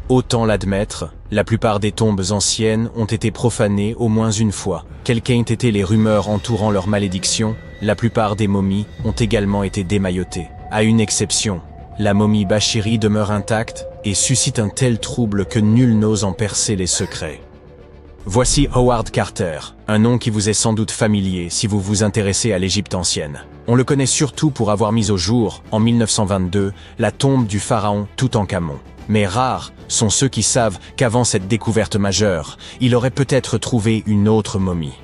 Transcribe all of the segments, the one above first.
Autant l'admettre, la plupart des tombes anciennes ont été profanées au moins une fois. Quelles qu'aient été les rumeurs entourant leur malédiction, la plupart des momies ont également été démaillotées. À une exception, la momie Bashiri demeure intacte et suscite un tel trouble que nul n'ose en percer les secrets. Voici Howard Carter, un nom qui vous est sans doute familier si vous vous intéressez à l'Égypte ancienne. On le connaît surtout pour avoir mis au jour, en 1922, la tombe du pharaon Toutankhamon. Mais rares sont ceux qui savent qu'avant cette découverte majeure, il aurait peut-être trouvé une autre momie.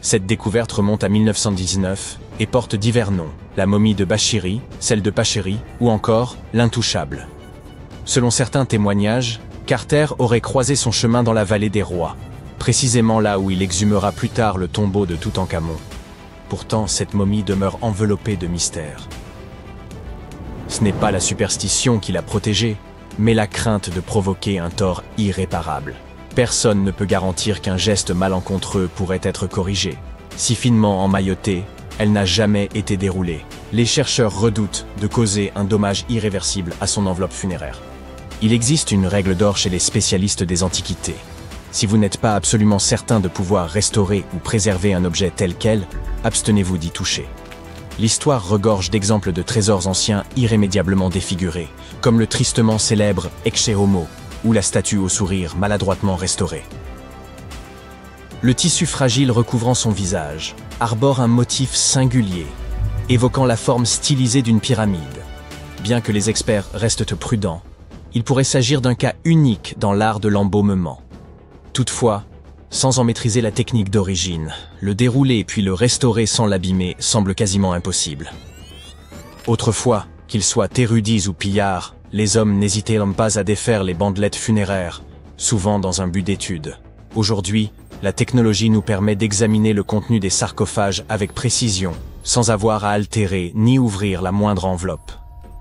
Cette découverte remonte à 1919 et porte divers noms, la momie de Bashiri, celle de Pachéry ou encore l'Intouchable. Selon certains témoignages, Carter aurait croisé son chemin dans la vallée des rois, précisément là où il exhumera plus tard le tombeau de Toutankhamon. Pourtant, cette momie demeure enveloppée de mystère. Ce n'est pas la superstition qui l'a protégée, mais la crainte de provoquer un tort irréparable. Personne ne peut garantir qu'un geste malencontreux pourrait être corrigé. Si finement emmaillotée, elle n'a jamais été déroulée. Les chercheurs redoutent de causer un dommage irréversible à son enveloppe funéraire. Il existe une règle d'or chez les spécialistes des antiquités. Si vous n'êtes pas absolument certain de pouvoir restaurer ou préserver un objet tel quel, abstenez-vous d'y toucher. L'histoire regorge d'exemples de trésors anciens irrémédiablement défigurés, comme le tristement célèbre Ecce Homo, ou la statue au sourire maladroitement restaurée. Le tissu fragile recouvrant son visage arbore un motif singulier, évoquant la forme stylisée d'une pyramide. Bien que les experts restent prudents, il pourrait s'agir d'un cas unique dans l'art de l'embaumement. Toutefois, sans en maîtriser la technique d'origine, le dérouler puis le restaurer sans l'abîmer semble quasiment impossible. Autrefois, qu'ils soient érudits ou pillards, les hommes n'hésitaient pas à défaire les bandelettes funéraires, souvent dans un but d'étude. Aujourd'hui, la technologie nous permet d'examiner le contenu des sarcophages avec précision, sans avoir à altérer ni ouvrir la moindre enveloppe.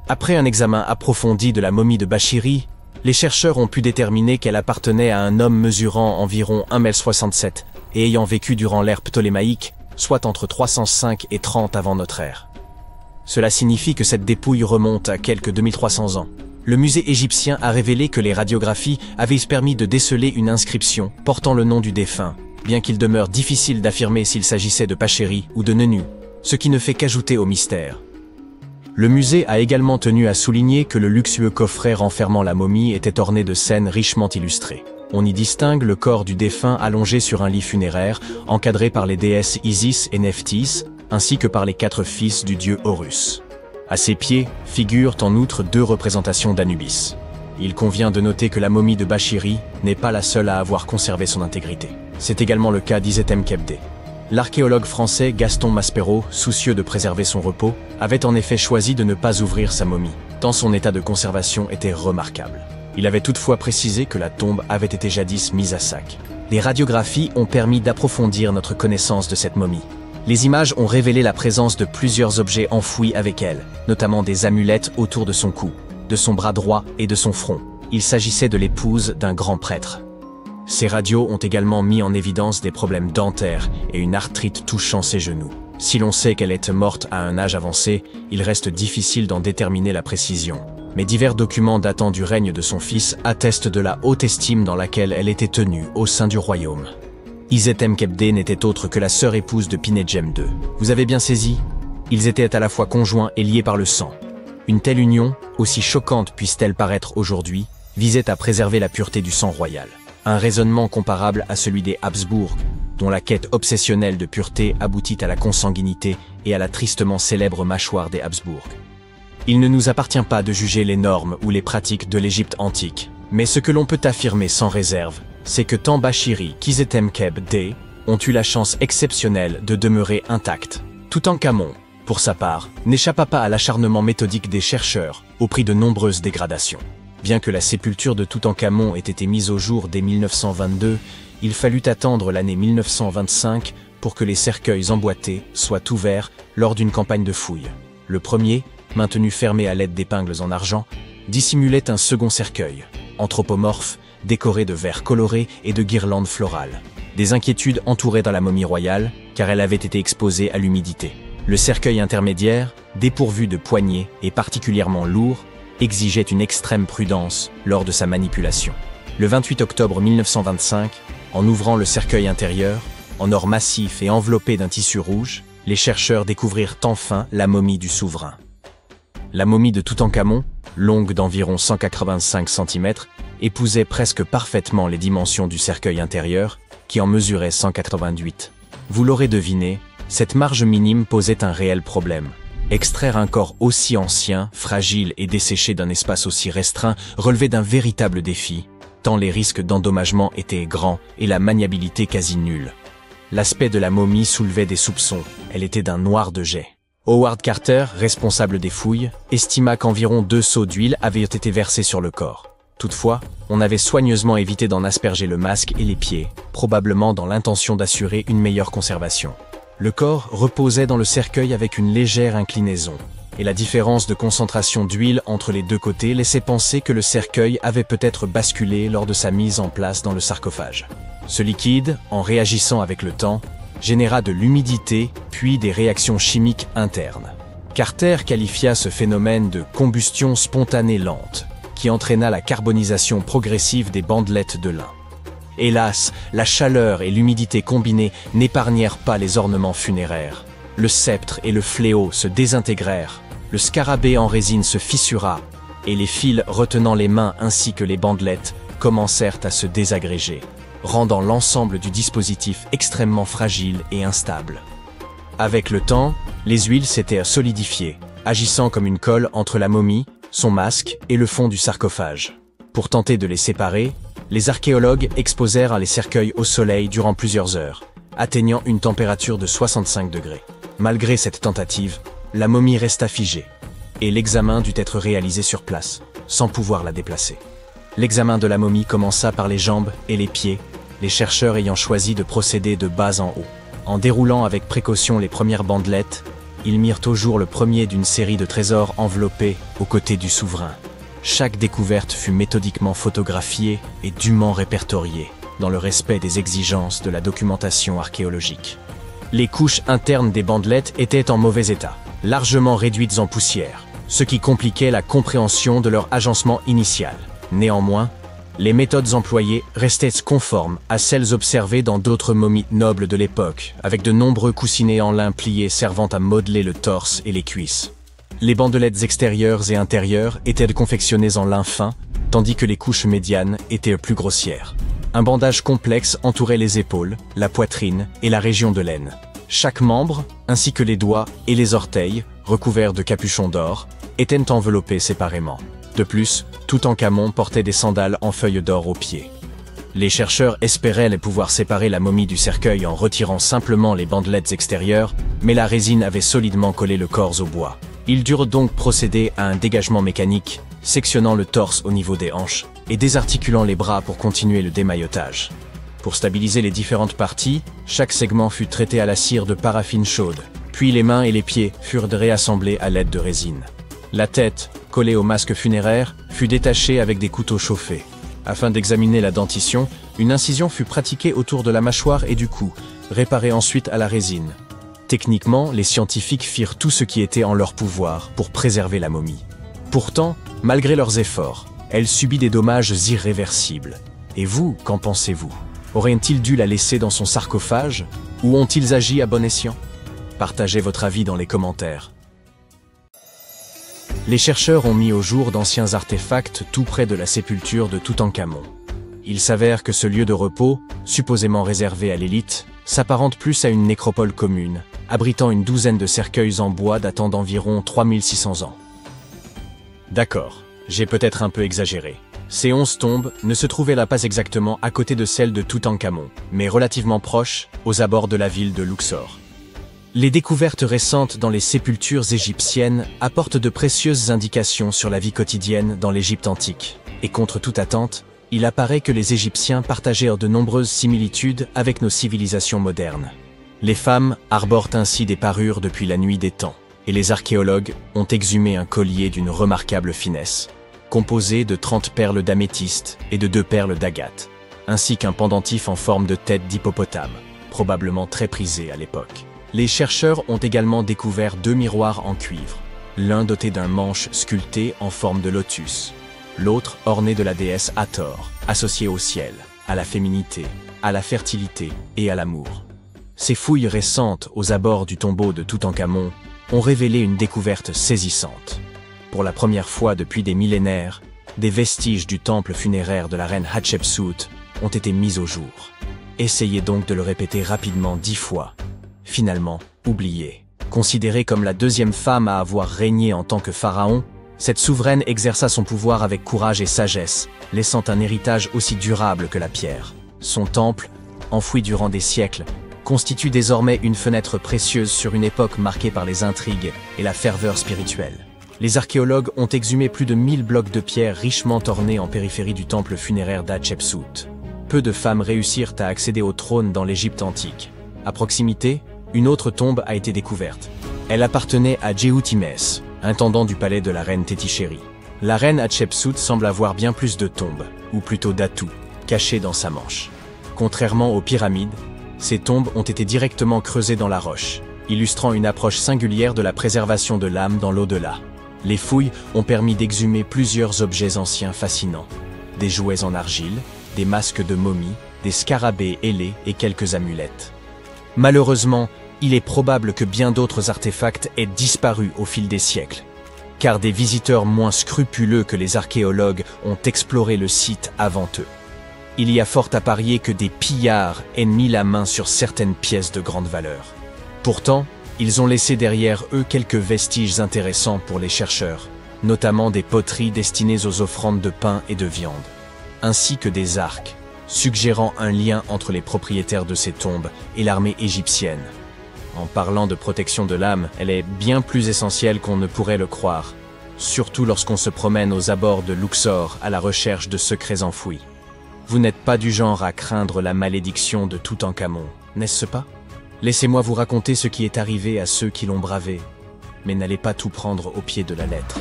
Après un examen approfondi de la momie de Bashiri, les chercheurs ont pu déterminer qu'elle appartenait à un homme mesurant environ 1,67 m et ayant vécu durant l'ère ptolémaïque, soit entre 305 et 30 avant notre ère. Cela signifie que cette dépouille remonte à quelques 2300 ans. Le musée égyptien a révélé que les radiographies avaient permis de déceler une inscription portant le nom du défunt, bien qu'il demeure difficile d'affirmer s'il s'agissait de Pachéry ou de Nenu, ce qui ne fait qu'ajouter au mystère. Le musée a également tenu à souligner que le luxueux coffret renfermant la momie était orné de scènes richement illustrées. On y distingue le corps du défunt allongé sur un lit funéraire, encadré par les déesses Isis et Nephthys, ainsi que par les 4 fils du dieu Horus. À ses pieds figurent en outre 2 représentations d'Anubis. Il convient de noter que la momie de Bashiri n'est pas la seule à avoir conservé son intégrité. C'est également le cas d'Isetem-Kebde. L'archéologue français Gaston Maspero, soucieux de préserver son repos, avait en effet choisi de ne pas ouvrir sa momie, tant son état de conservation était remarquable. Il avait toutefois précisé que la tombe avait été jadis mise à sac. Les radiographies ont permis d'approfondir notre connaissance de cette momie. Les images ont révélé la présence de plusieurs objets enfouis avec elle, notamment des amulettes autour de son cou, de son bras droit et de son front. Il s'agissait de l'épouse d'un grand prêtre. Ces radios ont également mis en évidence des problèmes dentaires et une arthrite touchant ses genoux. Si l'on sait qu'elle est morte à un âge avancé, il reste difficile d'en déterminer la précision. Mais divers documents datant du règne de son fils attestent de la haute estime dans laquelle elle était tenue au sein du royaume. Isetem-Kebde n'était autre que la sœur épouse de Pinedjem II. Vous avez bien saisi? Ils étaient à la fois conjoints et liés par le sang. Une telle union, aussi choquante puisse-t-elle paraître aujourd'hui, visait à préserver la pureté du sang royal. Un raisonnement comparable à celui des Habsbourg, dont la quête obsessionnelle de pureté aboutit à la consanguinité et à la tristement célèbre mâchoire des Habsbourg. Il ne nous appartient pas de juger les normes ou les pratiques de l'Égypte antique, mais ce que l'on peut affirmer sans réserve, c'est que tant Bashiri qu'Isetem-Kebde ont eu la chance exceptionnelle de demeurer intacts. Toutankhamon, pour sa part, n'échappa pas à l'acharnement méthodique des chercheurs, au prix de nombreuses dégradations. Bien que la sépulture de Toutankhamon ait été mise au jour dès 1922, il fallut attendre l'année 1925 pour que les cercueils emboîtés soient ouverts lors d'une campagne de fouilles. Le premier, maintenu fermé à l'aide d'épingles en argent, dissimulait un second cercueil, anthropomorphe, décoré de verres colorés et de guirlandes florales. Des inquiétudes entouraient dans la momie royale, car elle avait été exposée à l'humidité. Le cercueil intermédiaire, dépourvu de poignée et particulièrement lourd, exigeait une extrême prudence lors de sa manipulation. Le 28 octobre 1925, en ouvrant le cercueil intérieur, en or massif et enveloppé d'un tissu rouge, les chercheurs découvrirent enfin la momie du souverain. La momie de Toutankhamon, longue d'environ 185 cm, épousait presque parfaitement les dimensions du cercueil intérieur, qui en mesurait 188. Vous l'aurez deviné, cette marge minime posait un réel problème. Extraire un corps aussi ancien, fragile et desséché d'un espace aussi restreint relevait d'un véritable défi, tant les risques d'endommagement étaient grands et la maniabilité quasi nulle. L'aspect de la momie soulevait des soupçons, elle était d'un noir de jais. Howard Carter, responsable des fouilles, estima qu'environ 2 seaux d'huile avaient été versés sur le corps. Toutefois, on avait soigneusement évité d'en asperger le masque et les pieds, probablement dans l'intention d'assurer une meilleure conservation. Le corps reposait dans le cercueil avec une légère inclinaison, et la différence de concentration d'huile entre les deux côtés laissait penser que le cercueil avait peut-être basculé lors de sa mise en place dans le sarcophage. Ce liquide, en réagissant avec le temps, généra de l'humidité puis des réactions chimiques internes. Carter qualifia ce phénomène de combustion spontanée lente, qui entraîna la carbonisation progressive des bandelettes de lin. Hélas, la chaleur et l'humidité combinées n'épargnèrent pas les ornements funéraires. Le sceptre et le fléau se désintégrèrent, le scarabée en résine se fissura, et les fils retenant les mains ainsi que les bandelettes commencèrent à se désagréger, rendant l'ensemble du dispositif extrêmement fragile et instable. Avec le temps, les huiles s'étaient solidifiées, agissant comme une colle entre la momie, son masque et le fond du sarcophage. Pour tenter de les séparer, les archéologues exposèrent les cercueils au soleil durant plusieurs heures, atteignant une température de 65 degrés. Malgré cette tentative, la momie resta figée, et l'examen dut être réalisé sur place, sans pouvoir la déplacer. L'examen de la momie commença par les jambes et les pieds, les chercheurs ayant choisi de procéder de bas en haut. En déroulant avec précaution les premières bandelettes, ils mirent au jour le premier d'une série de trésors enveloppés aux côtés du souverain. Chaque découverte fut méthodiquement photographiée et dûment répertoriée, dans le respect des exigences de la documentation archéologique. Les couches internes des bandelettes étaient en mauvais état, largement réduites en poussière, ce qui compliquait la compréhension de leur agencement initial. Néanmoins, les méthodes employées restaient conformes à celles observées dans d'autres momies nobles de l'époque, avec de nombreux coussinets en lin pliés servant à modeler le torse et les cuisses. Les bandelettes extérieures et intérieures étaient confectionnées en lin fin, tandis que les couches médianes étaient plus grossières. Un bandage complexe entourait les épaules, la poitrine et la région de l'aine. Chaque membre, ainsi que les doigts et les orteils, recouverts de capuchons d'or, étaient enveloppés séparément. De plus, Toutankhamon portait des sandales en feuilles d'or aux pieds. Les chercheurs espéraient pouvoir séparer la momie du cercueil en retirant simplement les bandelettes extérieures, mais la résine avait solidement collé le corps au bois. Ils durent donc procéder à un dégagement mécanique, sectionnant le torse au niveau des hanches et désarticulant les bras pour continuer le démaillotage. Pour stabiliser les différentes parties, chaque segment fut traité à la cire de paraffine chaude, puis les mains et les pieds furent réassemblés à l'aide de résine. La tête, collée au masque funéraire, fut détachée avec des couteaux chauffés. Afin d'examiner la dentition, une incision fut pratiquée autour de la mâchoire et du cou, réparée ensuite à la résine. Techniquement, les scientifiques firent tout ce qui était en leur pouvoir pour préserver la momie. Pourtant, malgré leurs efforts, elle subit des dommages irréversibles. Et vous, qu'en pensez-vous? Auraient-ils dû la laisser dans son sarcophage ou ont-ils agi à bon escient? Partagez votre avis dans les commentaires. Les chercheurs ont mis au jour d'anciens artefacts tout près de la sépulture de Toutankhamon. Il s'avère que ce lieu de repos, supposément réservé à l'élite, s'apparente plus à une nécropole commune, abritant une douzaine de cercueils en bois datant d'environ 3600 ans. D'accord, j'ai peut-être un peu exagéré. Ces 11 tombes ne se trouvaient là pas exactement à côté de celles de Toutankhamon, mais relativement proches, aux abords de la ville de Luxor. Les découvertes récentes dans les sépultures égyptiennes apportent de précieuses indications sur la vie quotidienne dans l'Égypte antique. Et contre toute attente, il apparaît que les Égyptiens partagèrent de nombreuses similitudes avec nos civilisations modernes. Les femmes arborent ainsi des parures depuis la nuit des temps, et les archéologues ont exhumé un collier d'une remarquable finesse, composé de 30 perles d'améthyste et de 2 perles d'agate, ainsi qu'un pendentif en forme de tête d'hippopotame, probablement très prisé à l'époque. Les chercheurs ont également découvert 2 miroirs en cuivre. l'un doté d'un manche sculpté en forme de lotus, l'autre orné de la déesse Hathor, associée au ciel, à la féminité, à la fertilité et à l'amour. Ces fouilles récentes aux abords du tombeau de Toutankhamon ont révélé une découverte saisissante. Pour la première fois depuis des millénaires, des vestiges du temple funéraire de la reine Hatshepsut ont été mis au jour. Essayez donc de le répéter rapidement 10 fois. Finalement, oublié. Considérée comme la deuxième femme à avoir régné en tant que pharaon, cette souveraine exerça son pouvoir avec courage et sagesse, laissant un héritage aussi durable que la pierre. Son temple, enfoui durant des siècles, constitue désormais une fenêtre précieuse sur une époque marquée par les intrigues et la ferveur spirituelle. Les archéologues ont exhumé plus de 1000 blocs de pierre richement ornés en périphérie du temple funéraire d'Hatshepsut. Peu de femmes réussirent à accéder au trône dans l'Égypte antique. À proximité, une autre tombe a été découverte. Elle appartenait à Djehutimès, intendant du palais de la reine Tétichéri. La reine Hatshepsut semble avoir bien plus de tombes, ou plutôt d'atouts, cachés dans sa manche. Contrairement aux pyramides, ces tombes ont été directement creusées dans la roche, illustrant une approche singulière de la préservation de l'âme dans l'au-delà. Les fouilles ont permis d'exhumer plusieurs objets anciens fascinants. Des jouets en argile, des masques de momies, des scarabées ailés et quelques amulettes. Malheureusement, il est probable que bien d'autres artefacts aient disparu au fil des siècles, car des visiteurs moins scrupuleux que les archéologues ont exploré le site avant eux. Il y a fort à parier que des pillards aient mis la main sur certaines pièces de grande valeur. Pourtant, ils ont laissé derrière eux quelques vestiges intéressants pour les chercheurs, notamment des poteries destinées aux offrandes de pain et de viande, ainsi que des arcs, suggérant un lien entre les propriétaires de ces tombes et l'armée égyptienne. En parlant de protection de l'âme, elle est bien plus essentielle qu'on ne pourrait le croire, surtout lorsqu'on se promène aux abords de Luxor à la recherche de secrets enfouis. Vous n'êtes pas du genre à craindre la malédiction de Toutankhamon, n'est-ce pas? Laissez-moi vous raconter ce qui est arrivé à ceux qui l'ont bravé, mais n'allez pas tout prendre au pied de la lettre.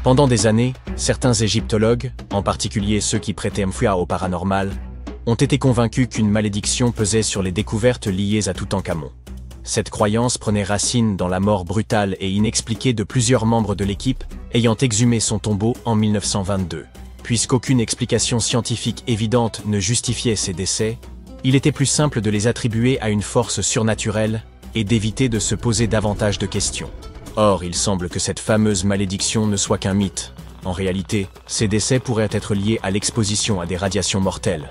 Pendant des années, certains égyptologues, en particulier ceux qui prêtaient foi au paranormal, ont été convaincus qu'une malédiction pesait sur les découvertes liées à Toutankhamon. Cette croyance prenait racine dans la mort brutale et inexpliquée de plusieurs membres de l'équipe ayant exhumé son tombeau en 1922. Puisqu'aucune explication scientifique évidente ne justifiait ces décès, il était plus simple de les attribuer à une force surnaturelle et d'éviter de se poser davantage de questions. Or, il semble que cette fameuse malédiction ne soit qu'un mythe. En réalité, ces décès pourraient être liés à l'exposition à des radiations mortelles.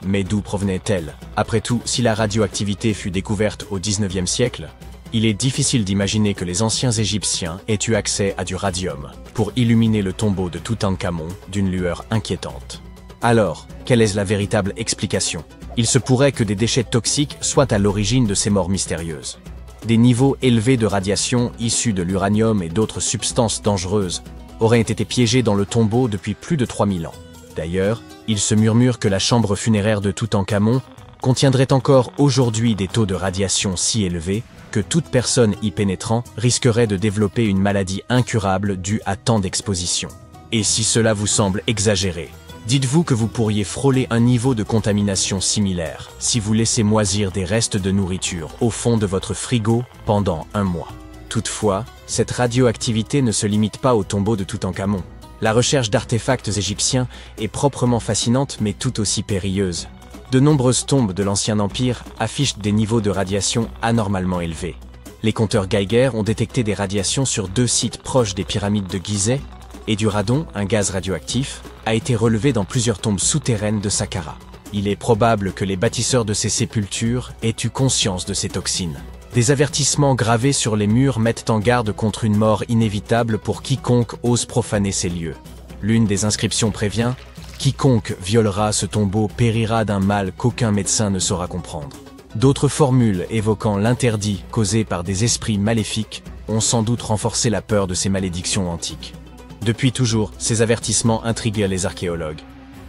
Mais d'où provenaient-elles? Après tout, si la radioactivité fut découverte au XIXe siècle, il est difficile d'imaginer que les anciens Égyptiens aient eu accès à du radium pour illuminer le tombeau de Toutankhamon d'une lueur inquiétante. Alors, quelle est la véritable explication? Il se pourrait que des déchets toxiques soient à l'origine de ces morts mystérieuses. Des niveaux élevés de radiation issus de l'uranium et d'autres substances dangereuses auraient été piégés dans le tombeau depuis plus de 3000 ans. D'ailleurs, il se murmure que la chambre funéraire de Toutankhamon contiendrait encore aujourd'hui des taux de radiation si élevés que toute personne y pénétrant risquerait de développer une maladie incurable due à tant d'exposition. Et si cela vous semble exagéré, dites-vous que vous pourriez frôler un niveau de contamination similaire si vous laissez moisir des restes de nourriture au fond de votre frigo pendant 1 mois. Toutefois, cette radioactivité ne se limite pas au tombeau de Toutankhamon. La recherche d'artefacts égyptiens est proprement fascinante mais tout aussi périlleuse. De nombreuses tombes de l'Ancien Empire affichent des niveaux de radiation anormalement élevés. Les compteurs Geiger ont détecté des radiations sur 2 sites proches des pyramides de Gizeh, et du radon, un gaz radioactif, a été relevé dans plusieurs tombes souterraines de Saqqara. Il est probable que les bâtisseurs de ces sépultures aient eu conscience de ces toxines. Des avertissements gravés sur les murs mettent en garde contre une mort inévitable pour quiconque ose profaner ces lieux. L'une des inscriptions prévient « Quiconque violera ce tombeau périra d'un mal qu'aucun médecin ne saura comprendre ». D'autres formules évoquant l'interdit causé par des esprits maléfiques ont sans doute renforcé la peur de ces malédictions antiques. Depuis toujours, ces avertissements intriguent les archéologues.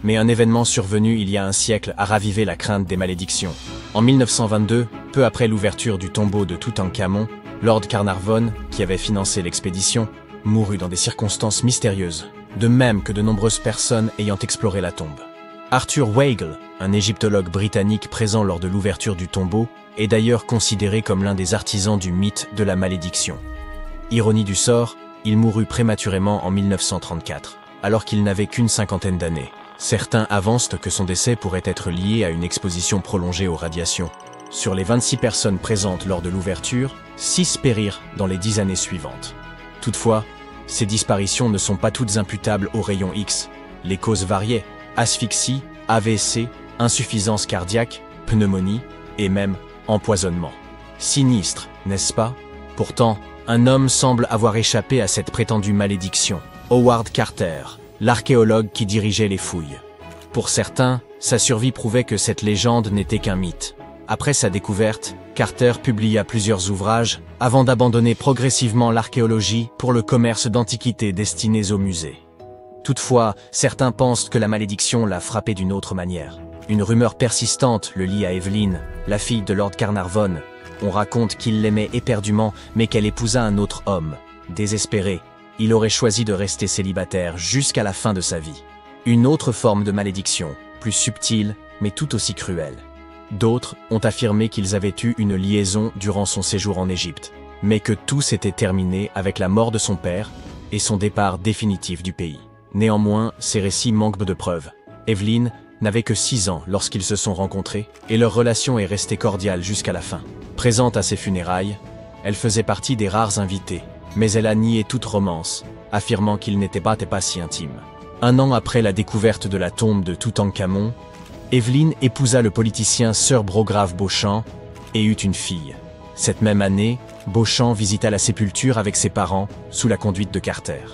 Mais un événement survenu il y a un siècle a ravivé la crainte des malédictions. En 1922, peu après l'ouverture du tombeau de Toutankhamon, Lord Carnarvon, qui avait financé l'expédition, mourut dans des circonstances mystérieuses, de même que de nombreuses personnes ayant exploré la tombe. Arthur Weigel, un égyptologue britannique présent lors de l'ouverture du tombeau, est d'ailleurs considéré comme l'un des artisans du mythe de la malédiction. Ironie du sort, Il mourut prématurément en 1934, alors qu'il n'avait qu'une cinquantaine d'années. Certains avancent que son décès pourrait être lié à une exposition prolongée aux radiations. Sur les 26 personnes présentes lors de l'ouverture, 6 périrent dans les 10 années suivantes. Toutefois, ces disparitions ne sont pas toutes imputables aux rayons X. Les causes variaient: asphyxie, AVC, insuffisance cardiaque, pneumonie et même empoisonnement. Sinistre, n'est-ce pas? Pourtant, un homme semble avoir échappé à cette prétendue malédiction. Howard Carter, l'archéologue qui dirigeait les fouilles. Pour certains, sa survie prouvait que cette légende n'était qu'un mythe. Après sa découverte, Carter publia plusieurs ouvrages avant d'abandonner progressivement l'archéologie pour le commerce d'antiquités destinées aux musées. Toutefois, certains pensent que la malédiction l'a frappé d'une autre manière. Une rumeur persistante le lie à Evelyn, la fille de Lord Carnarvon. On raconte qu'il l'aimait éperdument, mais qu'elle épousa un autre homme. Désespéré, il aurait choisi de rester célibataire jusqu'à la fin de sa vie. Une autre forme de malédiction, plus subtile, mais tout aussi cruelle. D'autres ont affirmé qu'ils avaient eu une liaison durant son séjour en Égypte, mais que tout s'était terminé avec la mort de son père et son départ définitif du pays. Néanmoins, ces récits manquent de preuves. Evelyn n'avait que 6 ans lorsqu'ils se sont rencontrés, et leur relation est restée cordiale jusqu'à la fin. Présente à ses funérailles, elle faisait partie des rares invités, mais elle a nié toute romance, affirmant qu'ils n'étaient pas si intimes. Un an après la découverte de la tombe de Toutankhamon, Evelyn épousa le politicien Sir Brograve Beauchamp et eut une fille. Cette même année, Beauchamp visita la sépulture avec ses parents, sous la conduite de Carter.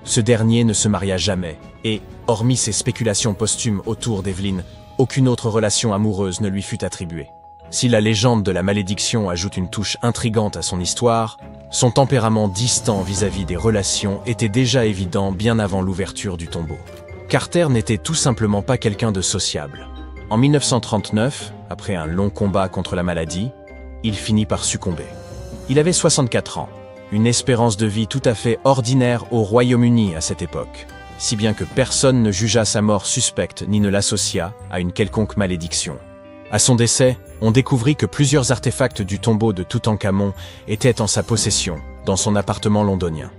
Ce dernier ne se maria jamais, et, hormis ses spéculations posthumes autour d'Evelyn, aucune autre relation amoureuse ne lui fut attribuée. Si la légende de la malédiction ajoute une touche intrigante à son histoire, son tempérament distant vis-à-vis des relations était déjà évident bien avant l'ouverture du tombeau. Carter n'était tout simplement pas quelqu'un de sociable. En 1939, après un long combat contre la maladie, il finit par succomber. Il avait 64 ans, une espérance de vie tout à fait ordinaire au Royaume-Uni à cette époque, si bien que personne ne jugea sa mort suspecte ni ne l'associa à une quelconque malédiction. À son décès, on découvrit que plusieurs artefacts du tombeau de Toutankhamon étaient en sa possession, dans son appartement londonien.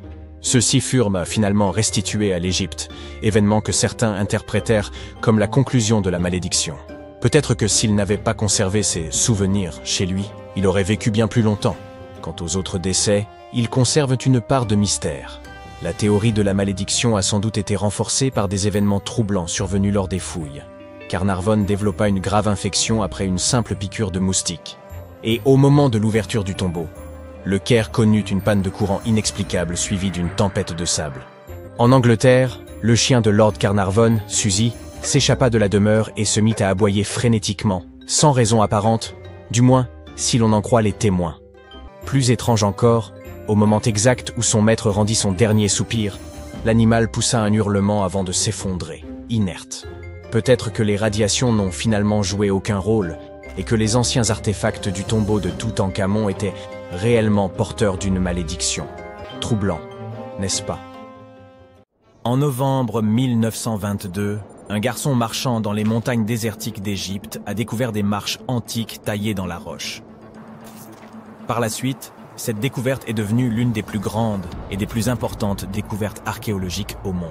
Ceux-ci furent finalement restitués à l'Égypte, événement que certains interprétèrent comme la conclusion de la malédiction. Peut-être que s'il n'avait pas conservé ses souvenirs chez lui, il aurait vécu bien plus longtemps. Quant aux autres décès, ils conservent une part de mystère. La théorie de la malédiction a sans doute été renforcée par des événements troublants survenus lors des fouilles. Carnarvon développa une grave infection après une simple piqûre de moustique. Et au moment de l'ouverture du tombeau, le Caire connut une panne de courant inexplicable suivie d'une tempête de sable. En Angleterre, le chien de Lord Carnarvon, Suzy, s'échappa de la demeure et se mit à aboyer frénétiquement, sans raison apparente, du moins si l'on en croit les témoins. Plus étrange encore, au moment exact où son maître rendit son dernier soupir, l'animal poussa un hurlement avant de s'effondrer, inerte. Peut-être que les radiations n'ont finalement joué aucun rôle et que les anciens artefacts du tombeau de Toutankhamon étaient réellement porteurs d'une malédiction. Troublant, n'est-ce pas? En novembre 1922, un garçon marchant dans les montagnes désertiques d'Égypte a découvert des marches antiques taillées dans la roche. Par la suite, cette découverte est devenue l'une des plus grandes et des plus importantes découvertes archéologiques au monde.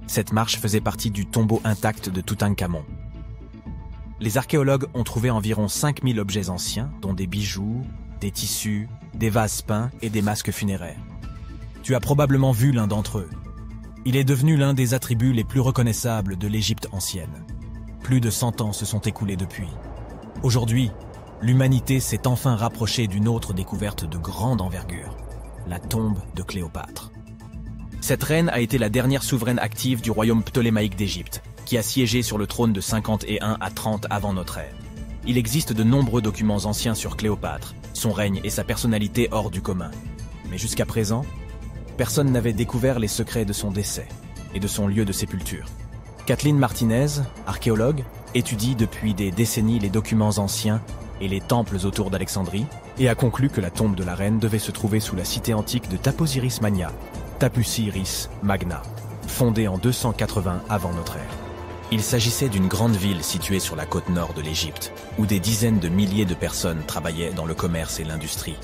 Cette marche faisait partie du tombeau intact de Toutankhamon. Les archéologues ont trouvé environ 5000 objets anciens, dont des bijoux, des tissus, des vases peints et des masques funéraires. Tu as probablement vu l'un d'entre eux. Il est devenu l'un des attributs les plus reconnaissables de l'Égypte ancienne. Plus de 100 ans se sont écoulés depuis. Aujourd'hui, l'humanité s'est enfin rapprochée d'une autre découverte de grande envergure, la tombe de Cléopâtre. Cette reine a été la dernière souveraine active du royaume ptolémaïque d'Égypte, qui a siégé sur le trône de 51 à 30 avant notre ère. Il existe de nombreux documents anciens sur Cléopâtre, son règne et sa personnalité hors du commun. Mais jusqu'à présent, personne n'avait découvert les secrets de son décès et de son lieu de sépulture. Kathleen Martinez, archéologue, étudie depuis des décennies les documents anciens et les temples autour d'Alexandrie et a conclu que la tombe de la reine devait se trouver sous la cité antique de Taposiris Magna, Tapusiris Magna, fondée en 280 avant notre ère. Il s'agissait d'une grande ville située sur la côte nord de l'Égypte, où des dizaines de milliers de personnes travaillaient dans le commerce et l'industrie.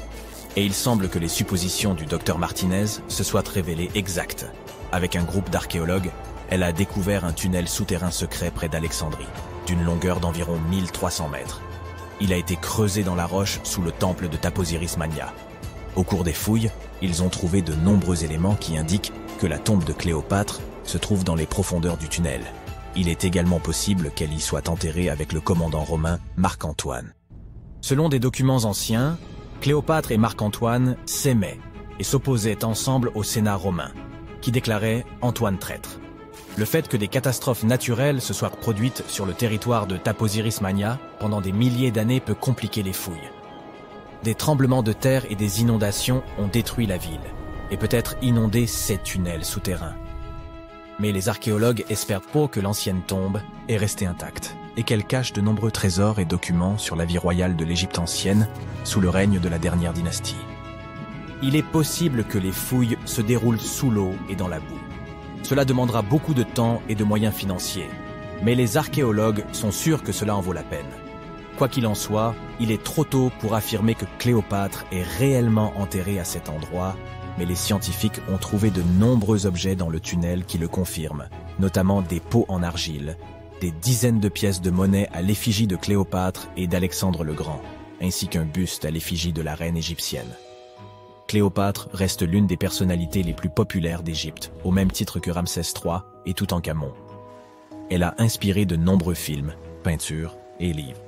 Et il semble que les suppositions du docteur Martinez se soient révélées exactes. Avec un groupe d'archéologues, elle a découvert un tunnel souterrain secret près d'Alexandrie, d'une longueur d'environ 1300 mètres. Il a été creusé dans la roche sous le temple de Taposiris Mania. Au cours des fouilles, ils ont trouvé de nombreux éléments qui indiquent que la tombe de Cléopâtre se trouve dans les profondeurs du tunnel. Il est également possible qu'elle y soit enterrée avec le commandant romain Marc-Antoine. Selon des documents anciens, Cléopâtre et Marc-Antoine s'aimaient et s'opposaient ensemble au Sénat romain, qui déclarait Antoine traître. Le fait que des catastrophes naturelles se soient produites sur le territoire de Taposiris Mania pendant des milliers d'années peut compliquer les fouilles. Des tremblements de terre et des inondations ont détruit la ville, et peut-être inondé ces tunnels souterrains. Mais les archéologues espèrent peu que l'ancienne tombe est restée intacte, et qu'elle cache de nombreux trésors et documents sur la vie royale de l'Égypte ancienne, sous le règne de la dernière dynastie. Il est possible que les fouilles se déroulent sous l'eau et dans la boue. Cela demandera beaucoup de temps et de moyens financiers, mais les archéologues sont sûrs que cela en vaut la peine. Quoi qu'il en soit, il est trop tôt pour affirmer que Cléopâtre est réellement enterrée à cet endroit, mais les scientifiques ont trouvé de nombreux objets dans le tunnel qui le confirment, notamment des pots en argile, des dizaines de pièces de monnaie à l'effigie de Cléopâtre et d'Alexandre le Grand, ainsi qu'un buste à l'effigie de la reine égyptienne. Cléopâtre reste l'une des personnalités les plus populaires d'Égypte, au même titre que Ramsès III et Toutankhamon. Elle a inspiré de nombreux films, peintures et livres.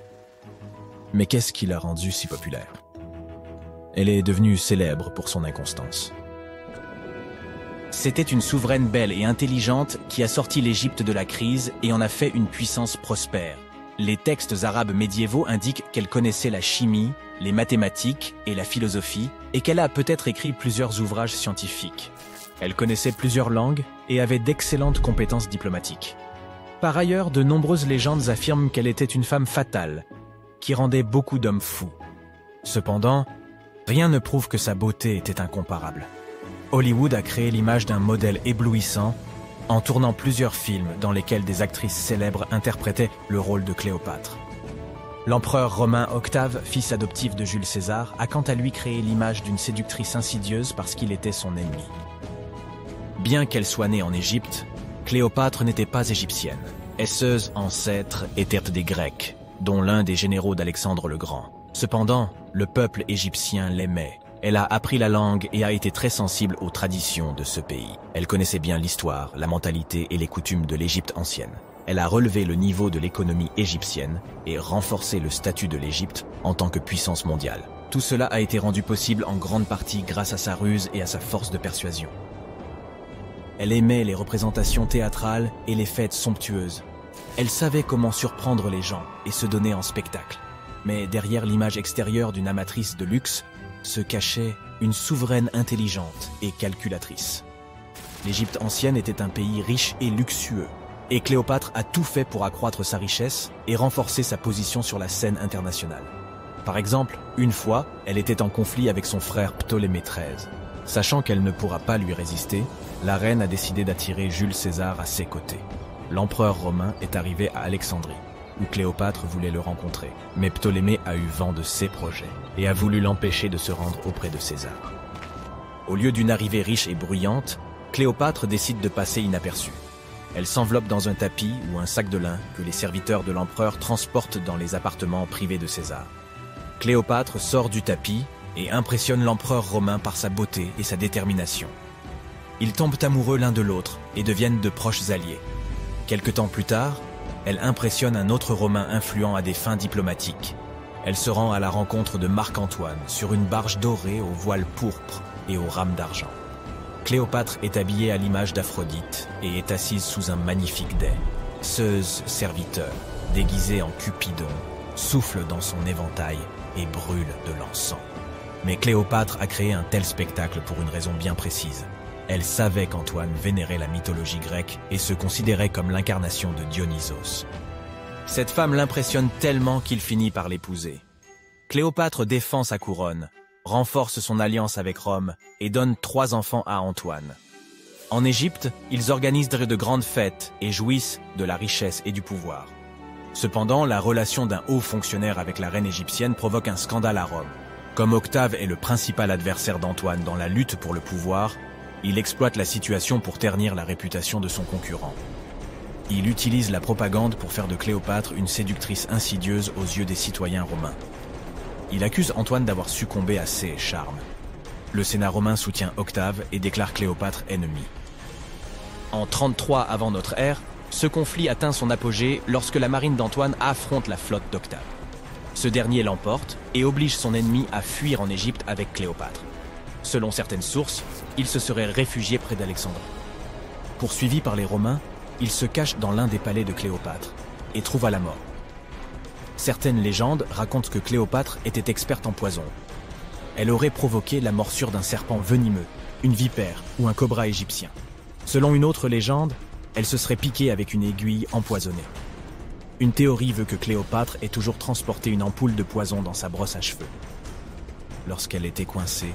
Mais qu'est-ce qui l'a rendue si populaire? Elle est devenue célèbre pour son inconstance. C'était une souveraine belle et intelligente qui a sorti l'Égypte de la crise et en a fait une puissance prospère. Les textes arabes médiévaux indiquent qu'elle connaissait la chimie, les mathématiques et la philosophie, et qu'elle a peut-être écrit plusieurs ouvrages scientifiques. Elle connaissait plusieurs langues et avait d'excellentes compétences diplomatiques. Par ailleurs, de nombreuses légendes affirment qu'elle était une femme fatale, qui rendait beaucoup d'hommes fous. Cependant, rien ne prouve que sa beauté était incomparable. Hollywood a créé l'image d'un modèle éblouissant en tournant plusieurs films dans lesquels des actrices célèbres interprétaient le rôle de Cléopâtre. L'empereur romain Octave, fils adoptif de Jules César, a quant à lui créé l'image d'une séductrice insidieuse parce qu'il était son ennemi. Bien qu'elle soit née en Égypte, Cléopâtre n'était pas égyptienne. Ses ancêtres étaient des Grecs, dont l'un des généraux d'Alexandre le Grand. Cependant, le peuple égyptien l'aimait. Elle a appris la langue et a été très sensible aux traditions de ce pays. Elle connaissait bien l'histoire, la mentalité et les coutumes de l'Égypte ancienne. Elle a relevé le niveau de l'économie égyptienne et renforcé le statut de l'Égypte en tant que puissance mondiale. Tout cela a été rendu possible en grande partie grâce à sa ruse et à sa force de persuasion. Elle aimait les représentations théâtrales et les fêtes somptueuses. Elle savait comment surprendre les gens et se donner en spectacle. Mais derrière l'image extérieure d'une amatrice de luxe, se cachait une souveraine intelligente et calculatrice. L'Égypte ancienne était un pays riche et luxueux, et Cléopâtre a tout fait pour accroître sa richesse et renforcer sa position sur la scène internationale. Par exemple, une fois, elle était en conflit avec son frère Ptolémée XIII. Sachant qu'elle ne pourra pas lui résister, la reine a décidé d'attirer Jules César à ses côtés. L'empereur romain est arrivé à Alexandrie, où Cléopâtre voulait le rencontrer. Mais Ptolémée a eu vent de ses projets et a voulu l'empêcher de se rendre auprès de César. Au lieu d'une arrivée riche et bruyante, Cléopâtre décide de passer inaperçue. Elle s'enveloppe dans un tapis ou un sac de lin que les serviteurs de l'empereur transportent dans les appartements privés de César. Cléopâtre sort du tapis et impressionne l'empereur romain par sa beauté et sa détermination. Ils tombent amoureux l'un de l'autre et deviennent de proches alliés. Quelque temps plus tard, elle impressionne un autre Romain influent à des fins diplomatiques. Elle se rend à la rencontre de Marc-Antoine sur une barge dorée aux voiles pourpres et aux rames d'argent. Cléopâtre est habillée à l'image d'Aphrodite et est assise sous un magnifique dais. Zeus, serviteur, déguisé en Cupidon, souffle dans son éventail et brûle de l'encens. Mais Cléopâtre a créé un tel spectacle pour une raison bien précise. Elle savait qu'Antoine vénérait la mythologie grecque et se considérait comme l'incarnation de Dionysos. Cette femme l'impressionne tellement qu'il finit par l'épouser. Cléopâtre défend sa couronne, renforce son alliance avec Rome et donne 3 enfants à Antoine. En Égypte, ils organisent de grandes fêtes et jouissent de la richesse et du pouvoir. Cependant, la relation d'un haut fonctionnaire avec la reine égyptienne provoque un scandale à Rome. Comme Octave est le principal adversaire d'Antoine dans la lutte pour le pouvoir, il exploite la situation pour ternir la réputation de son concurrent. Il utilise la propagande pour faire de Cléopâtre une séductrice insidieuse aux yeux des citoyens romains. Il accuse Antoine d'avoir succombé à ses charmes. Le Sénat romain soutient Octave et déclare Cléopâtre ennemie. En 33 avant notre ère, ce conflit atteint son apogée lorsque la marine d'Antoine affronte la flotte d'Octave. Ce dernier l'emporte et oblige son ennemi à fuir en Égypte avec Cléopâtre. Selon certaines sources, il se serait réfugié près d'Alexandrie. Poursuivi par les Romains, il se cache dans l'un des palais de Cléopâtre et trouva la mort. Certaines légendes racontent que Cléopâtre était experte en poison. Elle aurait provoqué la morsure d'un serpent venimeux, une vipère ou un cobra égyptien. Selon une autre légende, elle se serait piquée avec une aiguille empoisonnée. Une théorie veut que Cléopâtre ait toujours transporté une ampoule de poison dans sa brosse à cheveux. Lorsqu'elle était coincée,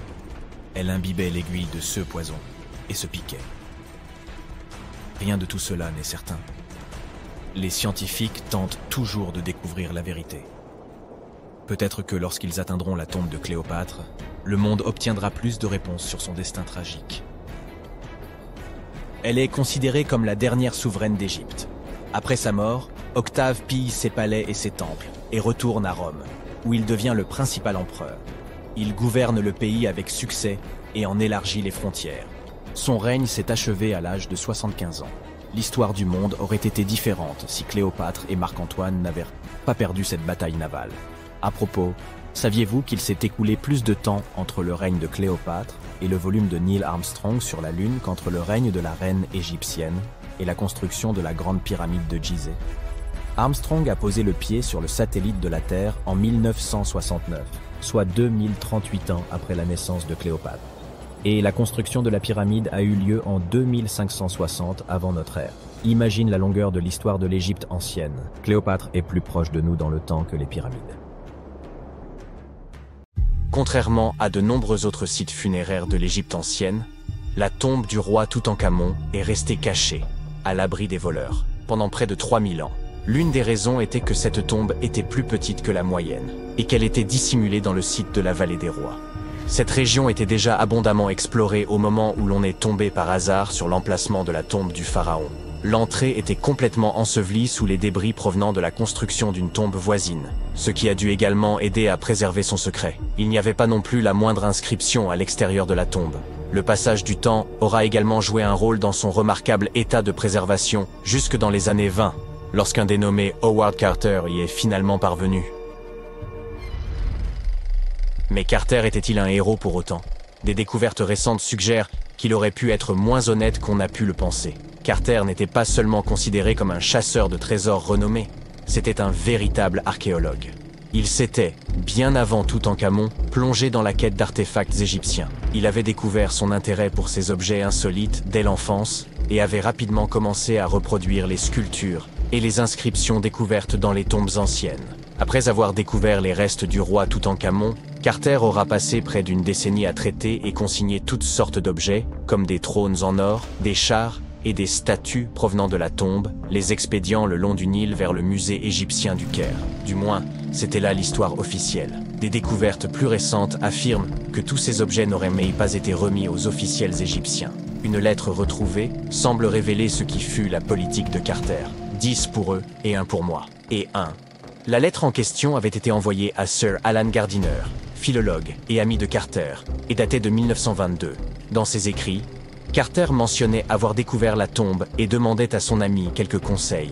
elle imbibait l'aiguille de ce poison et se piquait. Rien de tout cela n'est certain. Les scientifiques tentent toujours de découvrir la vérité. Peut-être que lorsqu'ils atteindront la tombe de Cléopâtre, le monde obtiendra plus de réponses sur son destin tragique. Elle est considérée comme la dernière souveraine d'Égypte. Après sa mort, Octave pille ses palais et ses temples et retourne à Rome, où il devient le principal empereur. Il gouverne le pays avec succès et en élargit les frontières. Son règne s'est achevé à l'âge de 75 ans. L'histoire du monde aurait été différente si Cléopâtre et Marc-Antoine n'avaient pas perdu cette bataille navale. À propos, saviez-vous qu'il s'est écoulé plus de temps entre le règne de Cléopâtre et le volume de Neil Armstrong sur la Lune qu'entre le règne de la reine égyptienne et la construction de la grande pyramide de Gizeh? Armstrong a posé le pied sur le satellite de la Terre en 1969, soit 2038 ans après la naissance de Cléopâtre. Et la construction de la pyramide a eu lieu en 2560 avant notre ère. Imagine la longueur de l'histoire de l'Égypte ancienne. Cléopâtre est plus proche de nous dans le temps que les pyramides. Contrairement à de nombreux autres sites funéraires de l'Égypte ancienne, la tombe du roi Toutankhamon est restée cachée, à l'abri des voleurs, pendant près de 3000 ans. L'une des raisons était que cette tombe était plus petite que la moyenne, et qu'elle était dissimulée dans le site de la Vallée des Rois. Cette région était déjà abondamment explorée au moment où l'on est tombé par hasard sur l'emplacement de la tombe du pharaon. L'entrée était complètement ensevelie sous les débris provenant de la construction d'une tombe voisine, ce qui a dû également aider à préserver son secret. Il n'y avait pas non plus la moindre inscription à l'extérieur de la tombe. Le passage du temps aura également joué un rôle dans son remarquable état de préservation jusque dans les années 20, lorsqu'un dénommé Howard Carter y est finalement parvenu. Mais Carter était-il un héros pour autant? Des découvertes récentes suggèrent qu'il aurait pu être moins honnête qu'on a pu le penser. Carter n'était pas seulement considéré comme un chasseur de trésors renommé, c'était un véritable archéologue. Il s'était, bien avant Toutankhamon, plongé dans la quête d'artefacts égyptiens. Il avait découvert son intérêt pour ces objets insolites dès l'enfance et avait rapidement commencé à reproduire les sculptures et les inscriptions découvertes dans les tombes anciennes. Après avoir découvert les restes du roi Toutankhamon, Carter aura passé près d'une décennie à traiter et consigner toutes sortes d'objets, comme des trônes en or, des chars et des statues provenant de la tombe, les expédiant le long du Nil vers le musée égyptien du Caire. Du moins, c'était là l'histoire officielle. Des découvertes plus récentes affirment que tous ces objets n'auraient même pas été remis aux officiels égyptiens. Une lettre retrouvée semble révéler ce qui fut la politique de Carter. 10 pour eux et 1 pour moi. Et 1. La lettre en question avait été envoyée à Sir Alan Gardiner, philologue et ami de Carter, et datée de 1922. Dans ses écrits, Carter mentionnait avoir découvert la tombe et demandait à son ami quelques conseils.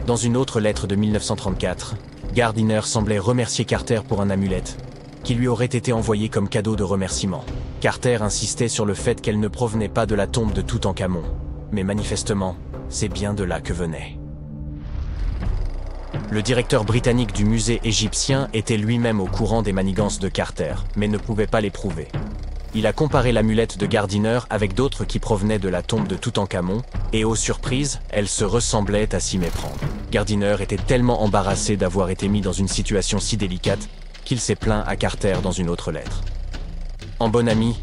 Dans une autre lettre de 1934, Gardiner semblait remercier Carter pour un amulette, qui lui aurait été envoyé comme cadeau de remerciement. Carter insistait sur le fait qu'elle ne provenait pas de la tombe de Toutankhamon, mais manifestement, c'est bien de là que venait. Le directeur britannique du musée égyptien était lui-même au courant des manigances de Carter, mais ne pouvait pas les prouver. Il a comparé l'amulette de Gardiner avec d'autres qui provenaient de la tombe de Toutankhamon, et aux surprises, elles se ressemblaient à s'y méprendre. Gardiner était tellement embarrassé d'avoir été mis dans une situation si délicate qu'il s'est plaint à Carter dans une autre lettre. En bon ami,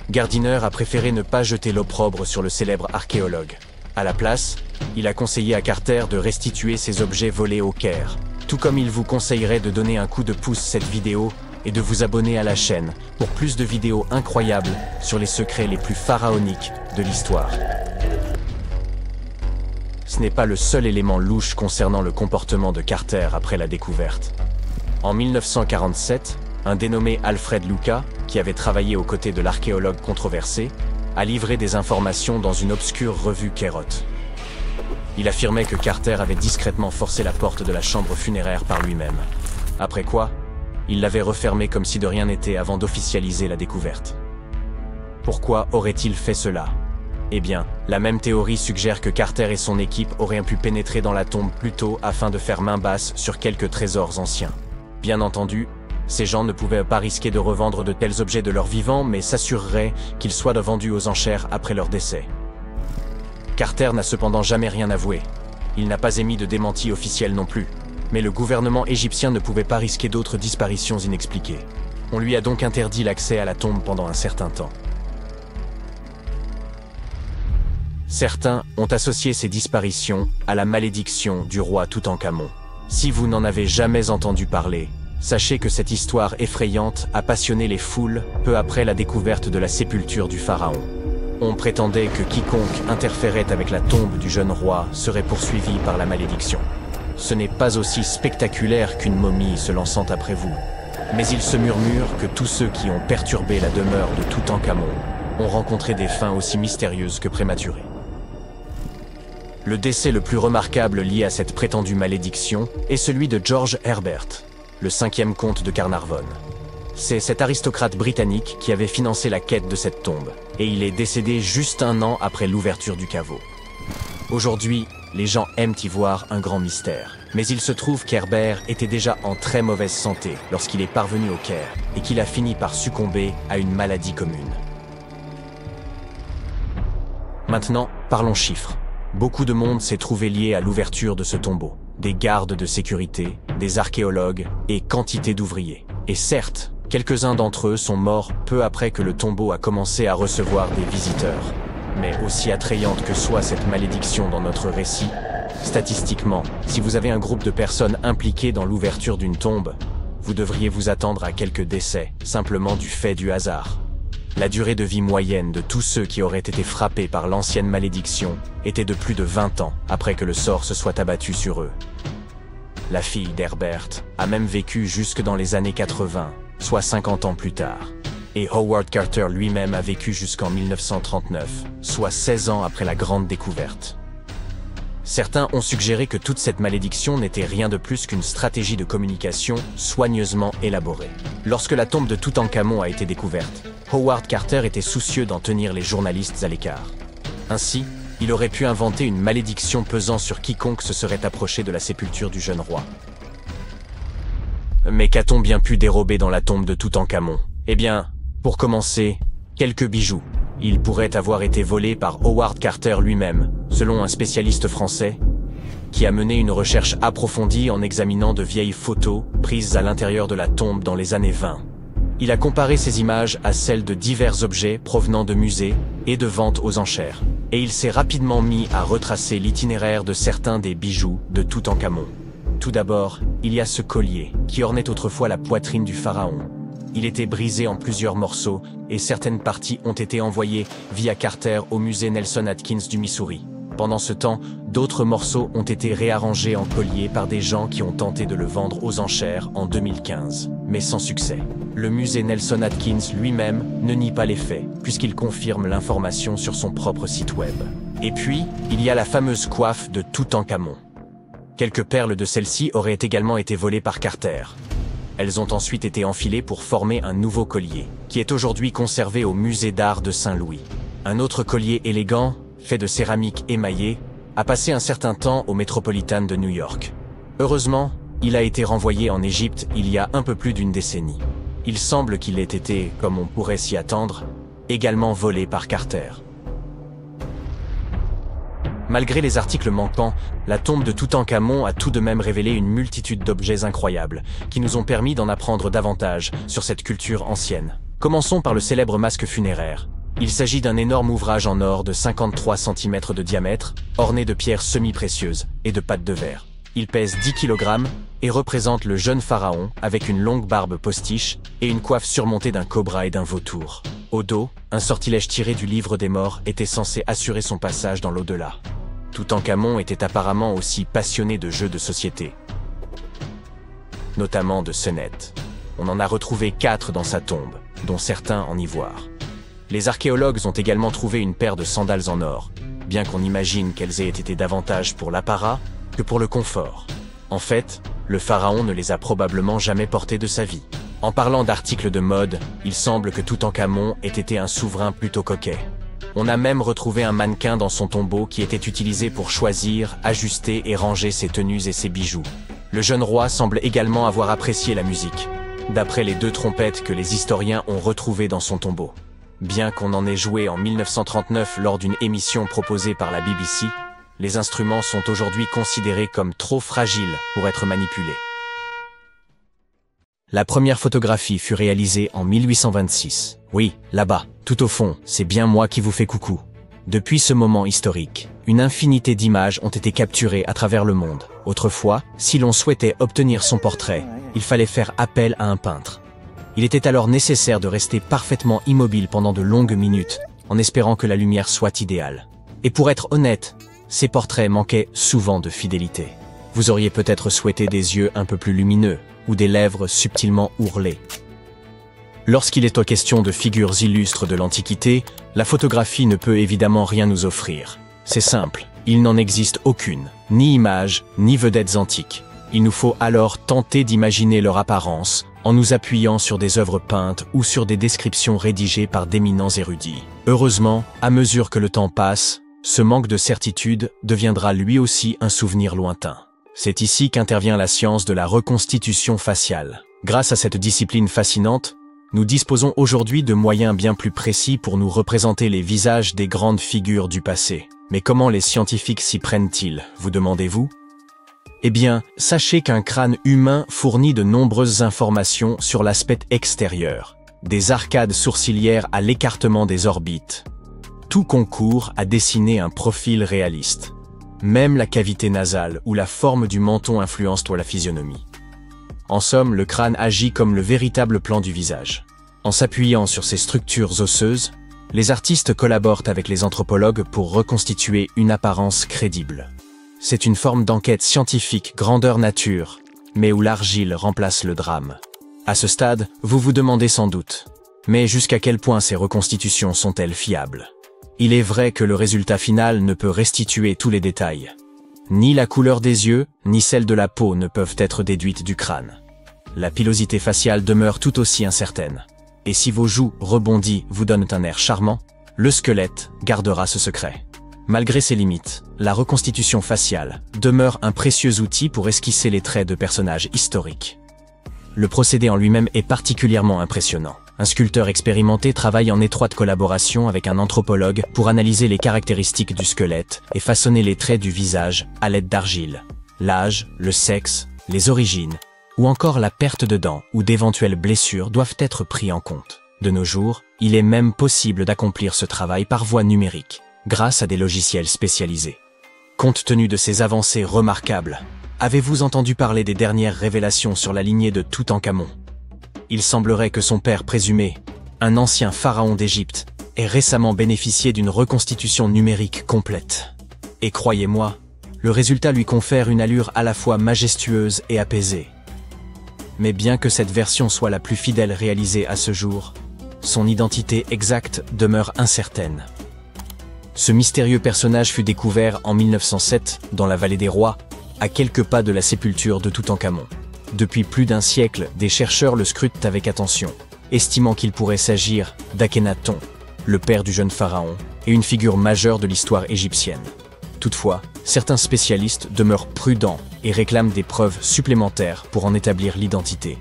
Gardiner a préféré ne pas jeter l'opprobre sur le célèbre archéologue. À la place, il a conseillé à Carter de restituer ses objets volés au Caire, tout comme il vous conseillerait de donner un coup de pouce cette vidéo et de vous abonner à la chaîne pour plus de vidéos incroyables sur les secrets les plus pharaoniques de l'histoire. Ce n'est pas le seul élément louche concernant le comportement de Carter après la découverte. En 1947, un dénommé Alfred Luca, qui avait travaillé aux côtés de l'archéologue controversé, a livré des informations dans une obscure revue Kerot. Il affirmait que Carter avait discrètement forcé la porte de la chambre funéraire par lui-même. Après quoi, il l'avait refermée comme si de rien n'était avant d'officialiser la découverte. Pourquoi aurait-il fait cela? Eh bien, la même théorie suggère que Carter et son équipe auraient pu pénétrer dans la tombe plus tôt afin de faire main basse sur quelques trésors anciens. Bien entendu, ces gens ne pouvaient pas risquer de revendre de tels objets de leur vivant, mais s'assureraient qu'ils soient vendus aux enchères après leur décès. Carter n'a cependant jamais rien avoué. Il n'a pas émis de démenti officiel non plus. Mais le gouvernement égyptien ne pouvait pas risquer d'autres disparitions inexpliquées. On lui a donc interdit l'accès à la tombe pendant un certain temps. Certains ont associé ces disparitions à la malédiction du roi Toutankhamon. Si vous n'en avez jamais entendu parler, sachez que cette histoire effrayante a passionné les foules peu après la découverte de la sépulture du pharaon. On prétendait que quiconque interférait avec la tombe du jeune roi serait poursuivi par la malédiction. Ce n'est pas aussi spectaculaire qu'une momie se lançant après vous, mais il se murmure que tous ceux qui ont perturbé la demeure de Toutankhamon ont rencontré des fins aussi mystérieuses que prématurées. Le décès le plus remarquable lié à cette prétendue malédiction est celui de George Herbert, le 5e comte de Carnarvon. C'est cet aristocrate britannique qui avait financé la quête de cette tombe, et il est décédé juste un an après l'ouverture du caveau. Aujourd'hui, les gens aiment y voir un grand mystère, mais il se trouve qu'Herbert était déjà en très mauvaise santé lorsqu'il est parvenu au Caire, et qu'il a fini par succomber à une maladie commune. Maintenant, parlons chiffres. Beaucoup de monde s'est trouvé lié à l'ouverture de ce tombeau. Des gardes de sécurité, des archéologues et quantité d'ouvriers. Et certes, quelques-uns d'entre eux sont morts peu après que le tombeau a commencé à recevoir des visiteurs. Mais aussi attrayante que soit cette malédiction dans notre récit, statistiquement, si vous avez un groupe de personnes impliquées dans l'ouverture d'une tombe, vous devriez vous attendre à quelques décès, simplement du fait du hasard. La durée de vie moyenne de tous ceux qui auraient été frappés par l'ancienne malédiction était de plus de 20 ans après que le sort se soit abattu sur eux. La fille d'Herbert a même vécu jusque dans les années 80, soit 50 ans plus tard. Et Howard Carter lui-même a vécu jusqu'en 1939, soit 16 ans après la grande découverte. Certains ont suggéré que toute cette malédiction n'était rien de plus qu'une stratégie de communication soigneusement élaborée. Lorsque la tombe de Toutankhamon a été découverte, Howard Carter était soucieux d'en tenir les journalistes à l'écart. Ainsi, il aurait pu inventer une malédiction pesant sur quiconque se serait approché de la sépulture du jeune roi. Mais qu'a-t-on bien pu dérober dans la tombe de Toutankhamon? Eh bien, pour commencer, quelques bijoux. Ils pourraient avoir été volés par Howard Carter lui-même, selon un spécialiste français, qui a mené une recherche approfondie en examinant de vieilles photos prises à l'intérieur de la tombe dans les années 20. Il a comparé ces images à celles de divers objets provenant de musées et de ventes aux enchères, et il s'est rapidement mis à retracer l'itinéraire de certains des bijoux de Toutankhamon. Tout d'abord, il y a ce collier, qui ornait autrefois la poitrine du pharaon. Il était brisé en plusieurs morceaux, et certaines parties ont été envoyées via Carter au musée Nelson Atkins du Missouri. Pendant ce temps, d'autres morceaux ont été réarrangés en collier par des gens qui ont tenté de le vendre aux enchères en 2015, mais sans succès. Le musée Nelson Atkins lui-même ne nie pas les faits, puisqu'il confirme l'information sur son propre site web. Et puis, il y a la fameuse coiffe de Toutankhamon. Quelques perles de celle-ci auraient également été volées par Carter. Elles ont ensuite été enfilées pour former un nouveau collier, qui est aujourd'hui conservé au musée d'art de Saint-Louis. Un autre collier élégant, fait de céramique émaillée, a passé un certain temps au Metropolitan de New York. Heureusement, il a été renvoyé en Égypte il y a un peu plus d'une décennie. Il semble qu'il ait été, comme on pourrait s'y attendre, également volé par Carter. Malgré les articles manquants, la tombe de Toutankhamon a tout de même révélé une multitude d'objets incroyables, qui nous ont permis d'en apprendre davantage sur cette culture ancienne. Commençons par le célèbre masque funéraire. Il s'agit d'un énorme ouvrage en or de 53 cm de diamètre, orné de pierres semi-précieuses et de pattes de verre. Il pèse 10 kg et représente le jeune pharaon avec une longue barbe postiche et une coiffe surmontée d'un cobra et d'un vautour. Au dos, un sortilège tiré du livre des morts était censé assurer son passage dans l'au-delà. Toutankhamon était apparemment aussi passionné de jeux de société, notamment de sonnettes. On en a retrouvé 4 dans sa tombe, dont certains en ivoire. Les archéologues ont également trouvé une paire de sandales en or, bien qu'on imagine qu'elles aient été davantage pour l'apparat que pour le confort. En fait, le pharaon ne les a probablement jamais portées de sa vie. En parlant d'articles de mode, il semble que Toutankhamon ait été un souverain plutôt coquet. On a même retrouvé un mannequin dans son tombeau qui était utilisé pour choisir, ajuster et ranger ses tenues et ses bijoux. Le jeune roi semble également avoir apprécié la musique, d'après les 2 trompettes que les historiens ont retrouvées dans son tombeau. Bien qu'on en ait joué en 1939 lors d'une émission proposée par la BBC, les instruments sont aujourd'hui considérés comme trop fragiles pour être manipulés. La première photographie fut réalisée en 1826. Oui, là-bas, tout au fond, c'est bien moi qui vous fais coucou. Depuis ce moment historique, une infinité d'images ont été capturées à travers le monde. Autrefois, si l'on souhaitait obtenir son portrait, il fallait faire appel à un peintre. Il était alors nécessaire de rester parfaitement immobile pendant de longues minutes, en espérant que la lumière soit idéale. Et pour être honnête, ces portraits manquaient souvent de fidélité. Vous auriez peut-être souhaité des yeux un peu plus lumineux, ou des lèvres subtilement ourlées. Lorsqu'il est question de figures illustres de l'Antiquité, la photographie ne peut évidemment rien nous offrir. C'est simple, il n'en existe aucune, ni image, ni vedettes antiques. Il nous faut alors tenter d'imaginer leur apparence, en nous appuyant sur des œuvres peintes ou sur des descriptions rédigées par d'éminents érudits. Heureusement, à mesure que le temps passe, ce manque de certitude deviendra lui aussi un souvenir lointain. C'est ici qu'intervient la science de la reconstitution faciale. Grâce à cette discipline fascinante, nous disposons aujourd'hui de moyens bien plus précis pour nous représenter les visages des grandes figures du passé. Mais comment les scientifiques s'y prennent-ils, vous demandez-vous? Eh bien, sachez qu'un crâne humain fournit de nombreuses informations sur l'aspect extérieur, des arcades sourcilières à l'écartement des orbites. Tout concourt à dessiner un profil réaliste. Même la cavité nasale ou la forme du menton influencent la physionomie. En somme, le crâne agit comme le véritable plan du visage. En s'appuyant sur ces structures osseuses, les artistes collaborent avec les anthropologues pour reconstituer une apparence crédible. C'est une forme d'enquête scientifique grandeur nature, mais où l'argile remplace le drame. À ce stade, vous vous demandez sans doute, mais jusqu'à quel point ces reconstitutions sont-elles fiables? Il est vrai que le résultat final ne peut restituer tous les détails. Ni la couleur des yeux, ni celle de la peau ne peuvent être déduites du crâne. La pilosité faciale demeure tout aussi incertaine. Et si vos joues rebondies vous donnent un air charmant, le squelette gardera ce secret. Malgré ses limites, la reconstitution faciale demeure un précieux outil pour esquisser les traits de personnages historiques. Le procédé en lui-même est particulièrement impressionnant. Un sculpteur expérimenté travaille en étroite collaboration avec un anthropologue pour analyser les caractéristiques du squelette et façonner les traits du visage à l'aide d'argile. L'âge, le sexe, les origines, ou encore la perte de dents ou d'éventuelles blessures doivent être pris en compte. De nos jours, il est même possible d'accomplir ce travail par voie numérique, grâce à des logiciels spécialisés. Compte tenu de ces avancées remarquables, avez-vous entendu parler des dernières révélations sur la lignée de Toutankhamon? Il semblerait que son père présumé, un ancien pharaon d'Égypte, ait récemment bénéficié d'une reconstitution numérique complète. Et croyez-moi, le résultat lui confère une allure à la fois majestueuse et apaisée. Mais bien que cette version soit la plus fidèle réalisée à ce jour, son identité exacte demeure incertaine. Ce mystérieux personnage fut découvert en 1907 dans la vallée des rois, à quelques pas de la sépulture de Toutankhamon. Depuis plus d'un siècle, des chercheurs le scrutent avec attention, estimant qu'il pourrait s'agir d'Akhenaton, le père du jeune pharaon, et une figure majeure de l'histoire égyptienne. Toutefois, certains spécialistes demeurent prudents et réclament des preuves supplémentaires pour en établir l'identité.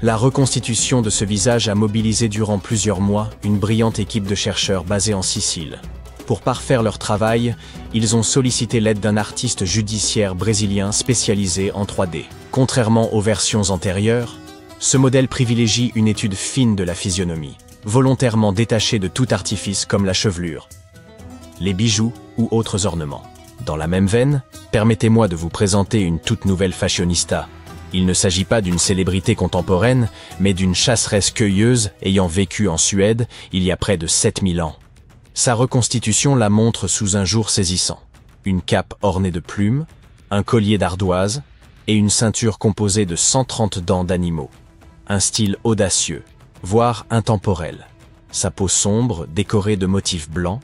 La reconstitution de ce visage a mobilisé durant plusieurs mois une brillante équipe de chercheurs basée en Sicile. Pour parfaire leur travail, ils ont sollicité l'aide d'un artiste judiciaire brésilien spécialisé en 3D. Contrairement aux versions antérieures, ce modèle privilégie une étude fine de la physionomie, volontairement détachée de tout artifice comme la chevelure, les bijoux ou autres ornements. Dans la même veine, permettez-moi de vous présenter une toute nouvelle fashionista. Il ne s'agit pas d'une célébrité contemporaine, mais d'une chasseresse-cueilleuse ayant vécu en Suède il y a près de 7000 ans. Sa reconstitution la montre sous un jour saisissant. Une cape ornée de plumes, un collier d'ardoise et une ceinture composée de 130 dents d'animaux. Un style audacieux, voire intemporel. Sa peau sombre, décorée de motifs blancs,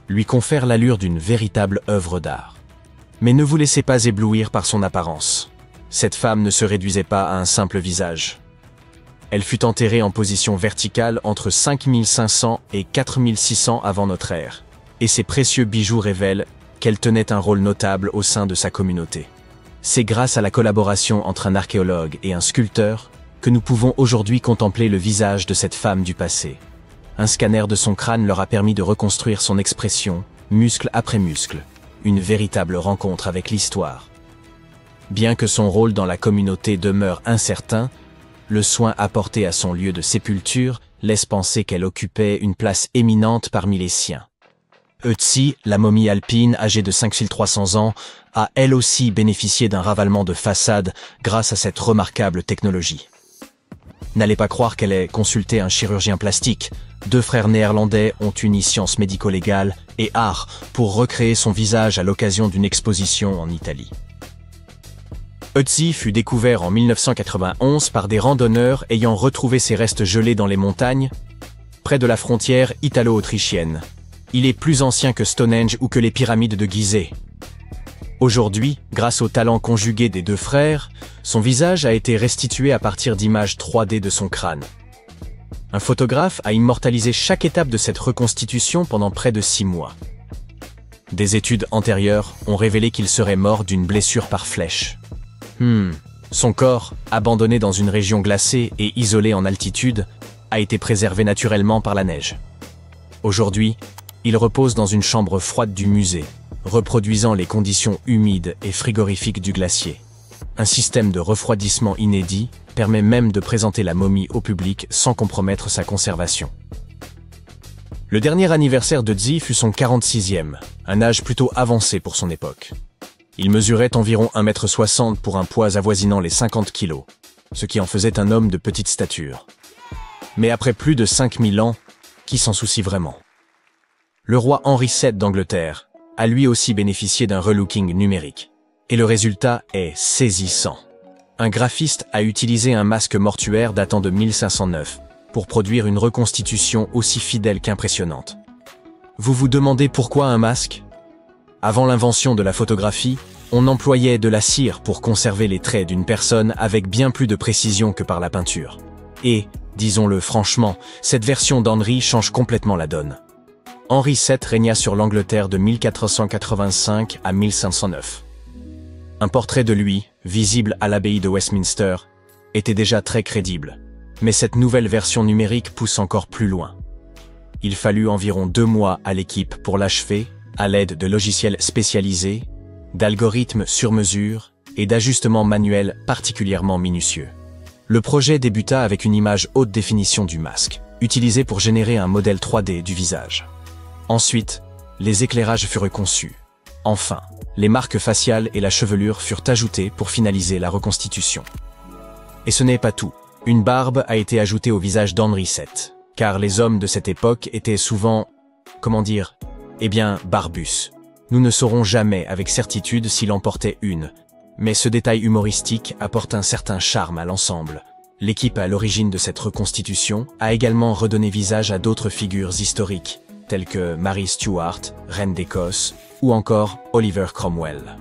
lui confère l'allure d'une véritable œuvre d'art. Mais ne vous laissez pas éblouir par son apparence. Cette femme ne se réduisait pas à un simple visage. Elle fut enterrée en position verticale entre 5500 et 4600 avant notre ère, et ses précieux bijoux révèlent qu'elle tenait un rôle notable au sein de sa communauté. C'est grâce à la collaboration entre un archéologue et un sculpteur que nous pouvons aujourd'hui contempler le visage de cette femme du passé. Un scanner de son crâne leur a permis de reconstruire son expression, muscle après muscle, une véritable rencontre avec l'histoire. Bien que son rôle dans la communauté demeure incertain, le soin apporté à son lieu de sépulture laisse penser qu'elle occupait une place éminente parmi les siens. Ötzi, la momie alpine âgée de 5300 ans, a elle aussi bénéficié d'un ravalement de façade grâce à cette remarquable technologie. N'allez pas croire qu'elle ait consulté un chirurgien plastique. 2 frères néerlandais ont uni sciences médico-légales et art pour recréer son visage à l'occasion d'une exposition en Italie. Ötzi fut découvert en 1991 par des randonneurs ayant retrouvé ses restes gelés dans les montagnes, près de la frontière italo-autrichienne. Il est plus ancien que Stonehenge ou que les pyramides de Gizeh. Aujourd'hui, grâce au talent conjugué des 2 frères, son visage a été restitué à partir d'images 3D de son crâne. Un photographe a immortalisé chaque étape de cette reconstitution pendant près de 6 mois. Des études antérieures ont révélé qu'il serait mort d'une blessure par flèche. Son corps, abandonné dans une région glacée et isolé en altitude, a été préservé naturellement par la neige. Aujourd'hui, il repose dans une chambre froide du musée, reproduisant les conditions humides et frigorifiques du glacier. Un système de refroidissement inédit permet même de présenter la momie au public sans compromettre sa conservation. Le dernier anniversaire d'Ötzi fut son 46e, un âge plutôt avancé pour son époque. Il mesurait environ 1,60 m pour un poids avoisinant les 50 kg, ce qui en faisait un homme de petite stature. Mais après plus de 5000 ans, qui s'en soucie vraiment? Le roi Henri VII d'Angleterre a lui aussi bénéficié d'un relooking numérique. Et le résultat est saisissant. Un graphiste a utilisé un masque mortuaire datant de 1509 pour produire une reconstitution aussi fidèle qu'impressionnante. Vous vous demandez pourquoi un masque? Avant l'invention de la photographie, on employait de la cire pour conserver les traits d'une personne avec bien plus de précision que par la peinture. Et, disons-le franchement, cette version d'Henri change complètement la donne. Henri VII régna sur l'Angleterre de 1485 à 1509. Un portrait de lui, visible à l'abbaye de Westminster, était déjà très crédible, mais cette nouvelle version numérique pousse encore plus loin. Il fallut environ 2 mois à l'équipe pour l'achever, à l'aide de logiciels spécialisés, d'algorithmes sur mesure et d'ajustements manuels particulièrement minutieux. Le projet débuta avec une image haute définition du masque, utilisée pour générer un modèle 3D du visage. Ensuite, les éclairages furent conçus. Enfin, les marques faciales et la chevelure furent ajoutées pour finaliser la reconstitution. Et ce n'est pas tout. Une barbe a été ajoutée au visage d'Henri VII, car les hommes de cette époque étaient souvent, barbus. Nous ne saurons jamais avec certitude s'il en portait une, mais ce détail humoristique apporte un certain charme à l'ensemble. L'équipe à l'origine de cette reconstitution a également redonné visage à d'autres figures historiques, telles que Mary Stuart, reine d'Écosse, ou encore Oliver Cromwell.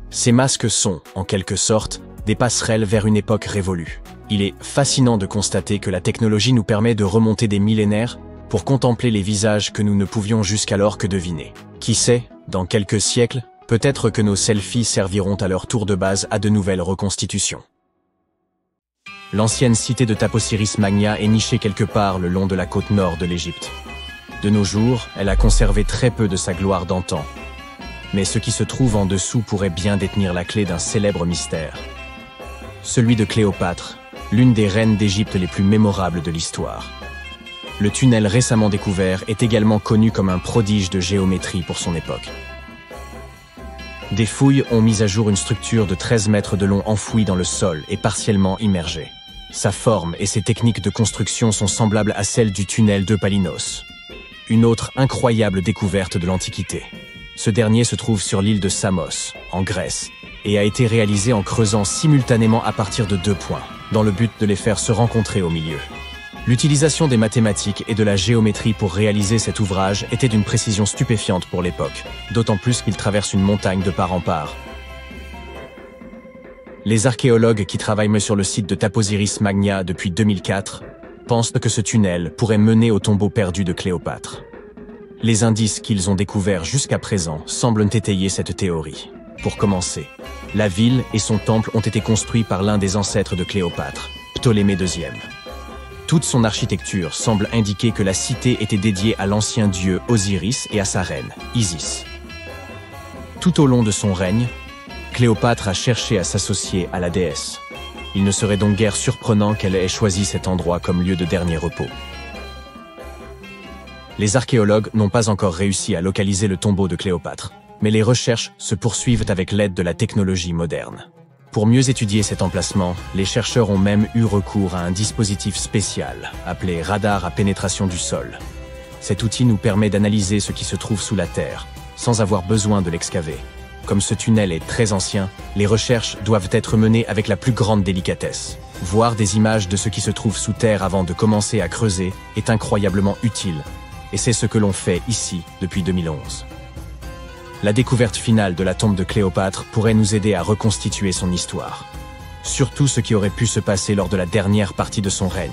Ces masques sont, en quelque sorte, des passerelles vers une époque révolue. Il est fascinant de constater que la technologie nous permet de remonter des millénaires pour contempler les visages que nous ne pouvions jusqu'alors que deviner. Qui sait, dans quelques siècles, peut-être que nos selfies serviront à leur tour de base à de nouvelles reconstitutions. L'ancienne cité de Taposiris Magna est nichée quelque part le long de la côte nord de l'Égypte. De nos jours, elle a conservé très peu de sa gloire d'antan. Mais ce qui se trouve en dessous pourrait bien détenir la clé d'un célèbre mystère. Celui de Cléopâtre, l'une des reines d'Égypte les plus mémorables de l'histoire. Le tunnel récemment découvert est également connu comme un prodige de géométrie pour son époque. Des fouilles ont mis à jour une structure de 13 mètres de long enfouie dans le sol et partiellement immergée. Sa forme et ses techniques de construction sont semblables à celles du tunnel de Palinos. Une autre incroyable découverte de l'Antiquité. Ce dernier se trouve sur l'île de Samos, en Grèce, et a été réalisé en creusant simultanément à partir de 2 points, dans le but de les faire se rencontrer au milieu. L'utilisation des mathématiques et de la géométrie pour réaliser cet ouvrage était d'une précision stupéfiante pour l'époque, d'autant plus qu'il traverse une montagne de part en part. Les archéologues qui travaillent sur le site de Taposiris Magna depuis 2004 pensent que ce tunnel pourrait mener au tombeau perdu de Cléopâtre. Les indices qu'ils ont découverts jusqu'à présent semblent étayer cette théorie. Pour commencer, la ville et son temple ont été construits par l'un des ancêtres de Cléopâtre, Ptolémée II. Toute son architecture semble indiquer que la cité était dédiée à l'ancien dieu Osiris et à sa reine, Isis. Tout au long de son règne, Cléopâtre a cherché à s'associer à la déesse. Il ne serait donc guère surprenant qu'elle ait choisi cet endroit comme lieu de dernier repos. Les archéologues n'ont pas encore réussi à localiser le tombeau de Cléopâtre, mais les recherches se poursuivent avec l'aide de la technologie moderne. Pour mieux étudier cet emplacement, les chercheurs ont même eu recours à un dispositif spécial, appelé radar à pénétration du sol. Cet outil nous permet d'analyser ce qui se trouve sous la terre, sans avoir besoin de l'excaver. Comme ce tunnel est très ancien, les recherches doivent être menées avec la plus grande délicatesse. Voir des images de ce qui se trouve sous terre avant de commencer à creuser est incroyablement utile, et c'est ce que l'on fait ici depuis 2011. La découverte finale de la tombe de Cléopâtre pourrait nous aider à reconstituer son histoire. Surtout ce qui aurait pu se passer lors de la dernière partie de son règne,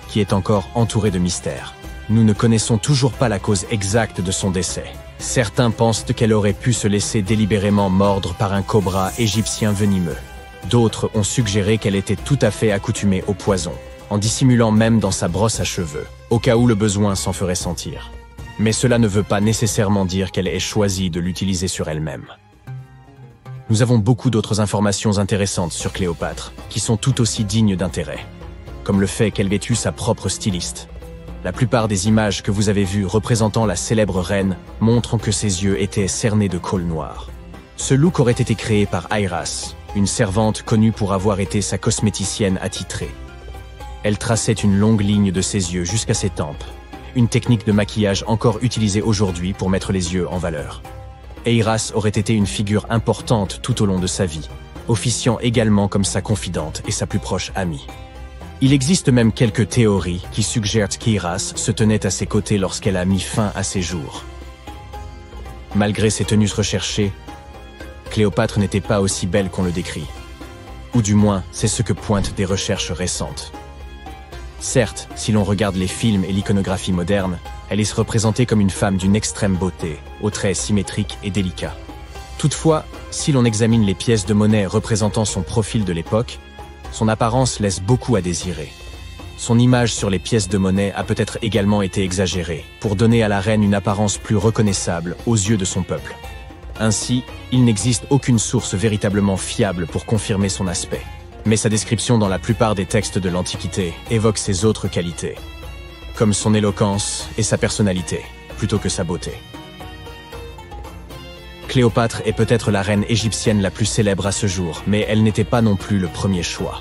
qui est encore entouré de mystères. Nous ne connaissons toujours pas la cause exacte de son décès. Certains pensent qu'elle aurait pu se laisser délibérément mordre par un cobra égyptien venimeux. D'autres ont suggéré qu'elle était tout à fait accoutumée au poison, en dissimulant même dans sa brosse à cheveux, au cas où le besoin s'en ferait sentir. Mais cela ne veut pas nécessairement dire qu'elle ait choisi de l'utiliser sur elle-même. Nous avons beaucoup d'autres informations intéressantes sur Cléopâtre, qui sont tout aussi dignes d'intérêt, comme le fait qu'elle ait eu sa propre styliste. La plupart des images que vous avez vues représentant la célèbre reine montrent que ses yeux étaient cernés de colle noire. Ce look aurait été créé par Airas, une servante connue pour avoir été sa cosméticienne attitrée. Elle traçait une longue ligne de ses yeux jusqu'à ses tempes, une technique de maquillage encore utilisée aujourd'hui pour mettre les yeux en valeur. Airas aurait été une figure importante tout au long de sa vie, officiant également comme sa confidente et sa plus proche amie. Il existe même quelques théories qui suggèrent qu'Airas se tenait à ses côtés lorsqu'elle a mis fin à ses jours. Malgré ses tenues recherchées, Cléopâtre n'était pas aussi belle qu'on le décrit. Ou du moins, c'est ce que pointent des recherches récentes. Certes, si l'on regarde les films et l'iconographie moderne, elle est représentée comme une femme d'une extrême beauté, aux traits symétriques et délicats. Toutefois, si l'on examine les pièces de monnaie représentant son profil de l'époque, son apparence laisse beaucoup à désirer. Son image sur les pièces de monnaie a peut-être également été exagérée, pour donner à la reine une apparence plus reconnaissable aux yeux de son peuple. Ainsi, il n'existe aucune source véritablement fiable pour confirmer son aspect. Mais sa description dans la plupart des textes de l'Antiquité évoque ses autres qualités, comme son éloquence et sa personnalité, plutôt que sa beauté. Cléopâtre est peut-être la reine égyptienne la plus célèbre à ce jour, mais elle n'était pas non plus le premier choix.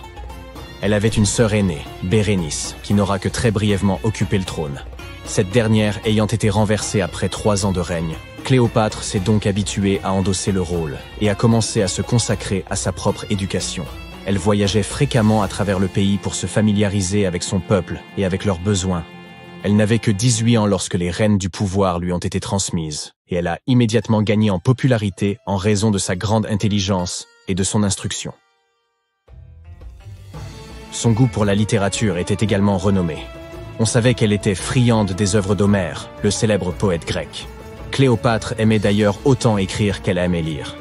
Elle avait une sœur aînée, Bérénice, qui n'aura que très brièvement occupé le trône. Cette dernière ayant été renversée après 3 ans de règne, Cléopâtre s'est donc habituée à endosser le rôle et a commencé à se consacrer à sa propre éducation. Elle voyageait fréquemment à travers le pays pour se familiariser avec son peuple et avec leurs besoins. Elle n'avait que 18 ans lorsque les rênes du pouvoir lui ont été transmises, et elle a immédiatement gagné en popularité en raison de sa grande intelligence et de son instruction. Son goût pour la littérature était également renommé. On savait qu'elle était friande des œuvres d'Homère, le célèbre poète grec. Cléopâtre aimait d'ailleurs autant écrire qu'elle aimait lire.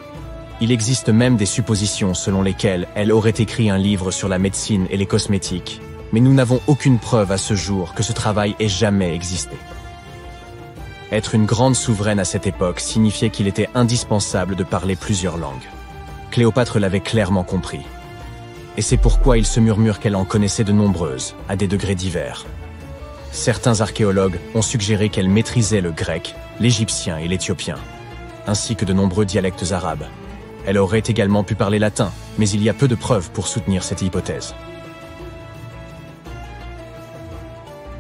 Il existe même des suppositions selon lesquelles elle aurait écrit un livre sur la médecine et les cosmétiques, mais nous n'avons aucune preuve à ce jour que ce travail ait jamais existé. Être une grande souveraine à cette époque signifiait qu'il était indispensable de parler plusieurs langues. Cléopâtre l'avait clairement compris. Et c'est pourquoi il se murmure qu'elle en connaissait de nombreuses, à des degrés divers. Certains archéologues ont suggéré qu'elle maîtrisait le grec, l'égyptien et l'éthiopien. ainsi que de nombreux dialectes arabes. Elle aurait également pu parler latin, mais il y a peu de preuves pour soutenir cette hypothèse.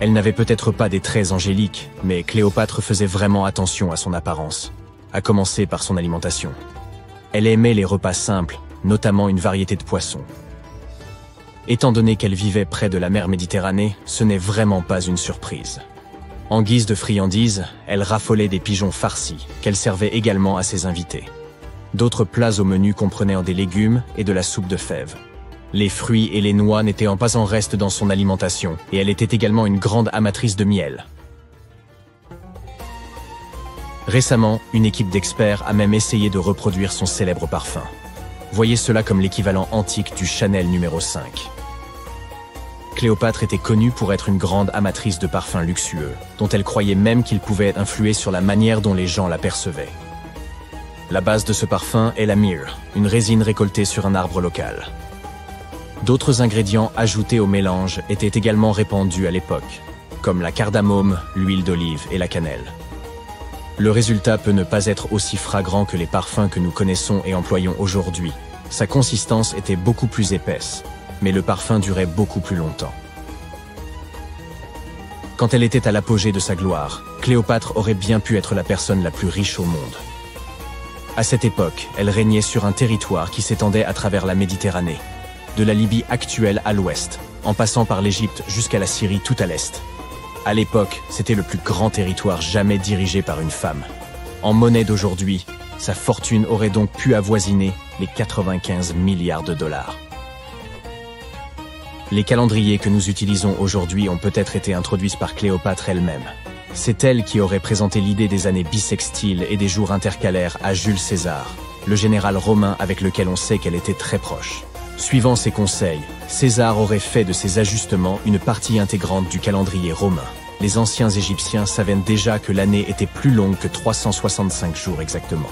Elle n'avait peut-être pas des traits angéliques, mais Cléopâtre faisait vraiment attention à son apparence, à commencer par son alimentation. Elle aimait les repas simples, notamment une variété de poissons. Étant donné qu'elle vivait près de la mer Méditerranée, ce n'est vraiment pas une surprise. En guise de friandises, elle raffolait des pigeons farcis, qu'elle servait également à ses invités. D'autres plats au menu comprenaient des légumes et de la soupe de fèves. Les fruits et les noix n'étaient pas en reste dans son alimentation, et elle était également une grande amatrice de miel. Récemment, une équipe d'experts a même essayé de reproduire son célèbre parfum. Voyez cela comme l'équivalent antique du Chanel numéro 5. Cléopâtre était connue pour être une grande amatrice de parfums luxueux, dont elle croyait même qu'ils pouvaient influer sur la manière dont les gens la percevaient. La base de ce parfum est la myrrhe, une résine récoltée sur un arbre local. D'autres ingrédients ajoutés au mélange étaient également répandus à l'époque, comme la cardamome, l'huile d'olive et la cannelle. Le résultat peut ne pas être aussi fragrant que les parfums que nous connaissons et employons aujourd'hui. Sa consistance était beaucoup plus épaisse, mais le parfum durait beaucoup plus longtemps. Quand elle était à l'apogée de sa gloire, Cléopâtre aurait bien pu être la personne la plus riche au monde. À cette époque, elle régnait sur un territoire qui s'étendait à travers la Méditerranée, de la Libye actuelle à l'ouest, en passant par l'Égypte jusqu'à la Syrie tout à l'est. À l'époque, c'était le plus grand territoire jamais dirigé par une femme. En monnaie d'aujourd'hui, sa fortune aurait donc pu avoisiner les 95 milliards de dollars. Les calendriers que nous utilisons aujourd'hui ont peut-être été introduits par Cléopâtre elle-même. C'est elle qui aurait présenté l'idée des années bissextiles et des jours intercalaires à Jules César, le général romain avec lequel on sait qu'elle était très proche. Suivant ses conseils, César aurait fait de ces ajustements une partie intégrante du calendrier romain. Les anciens Égyptiens savaient déjà que l'année était plus longue que 365 jours exactement.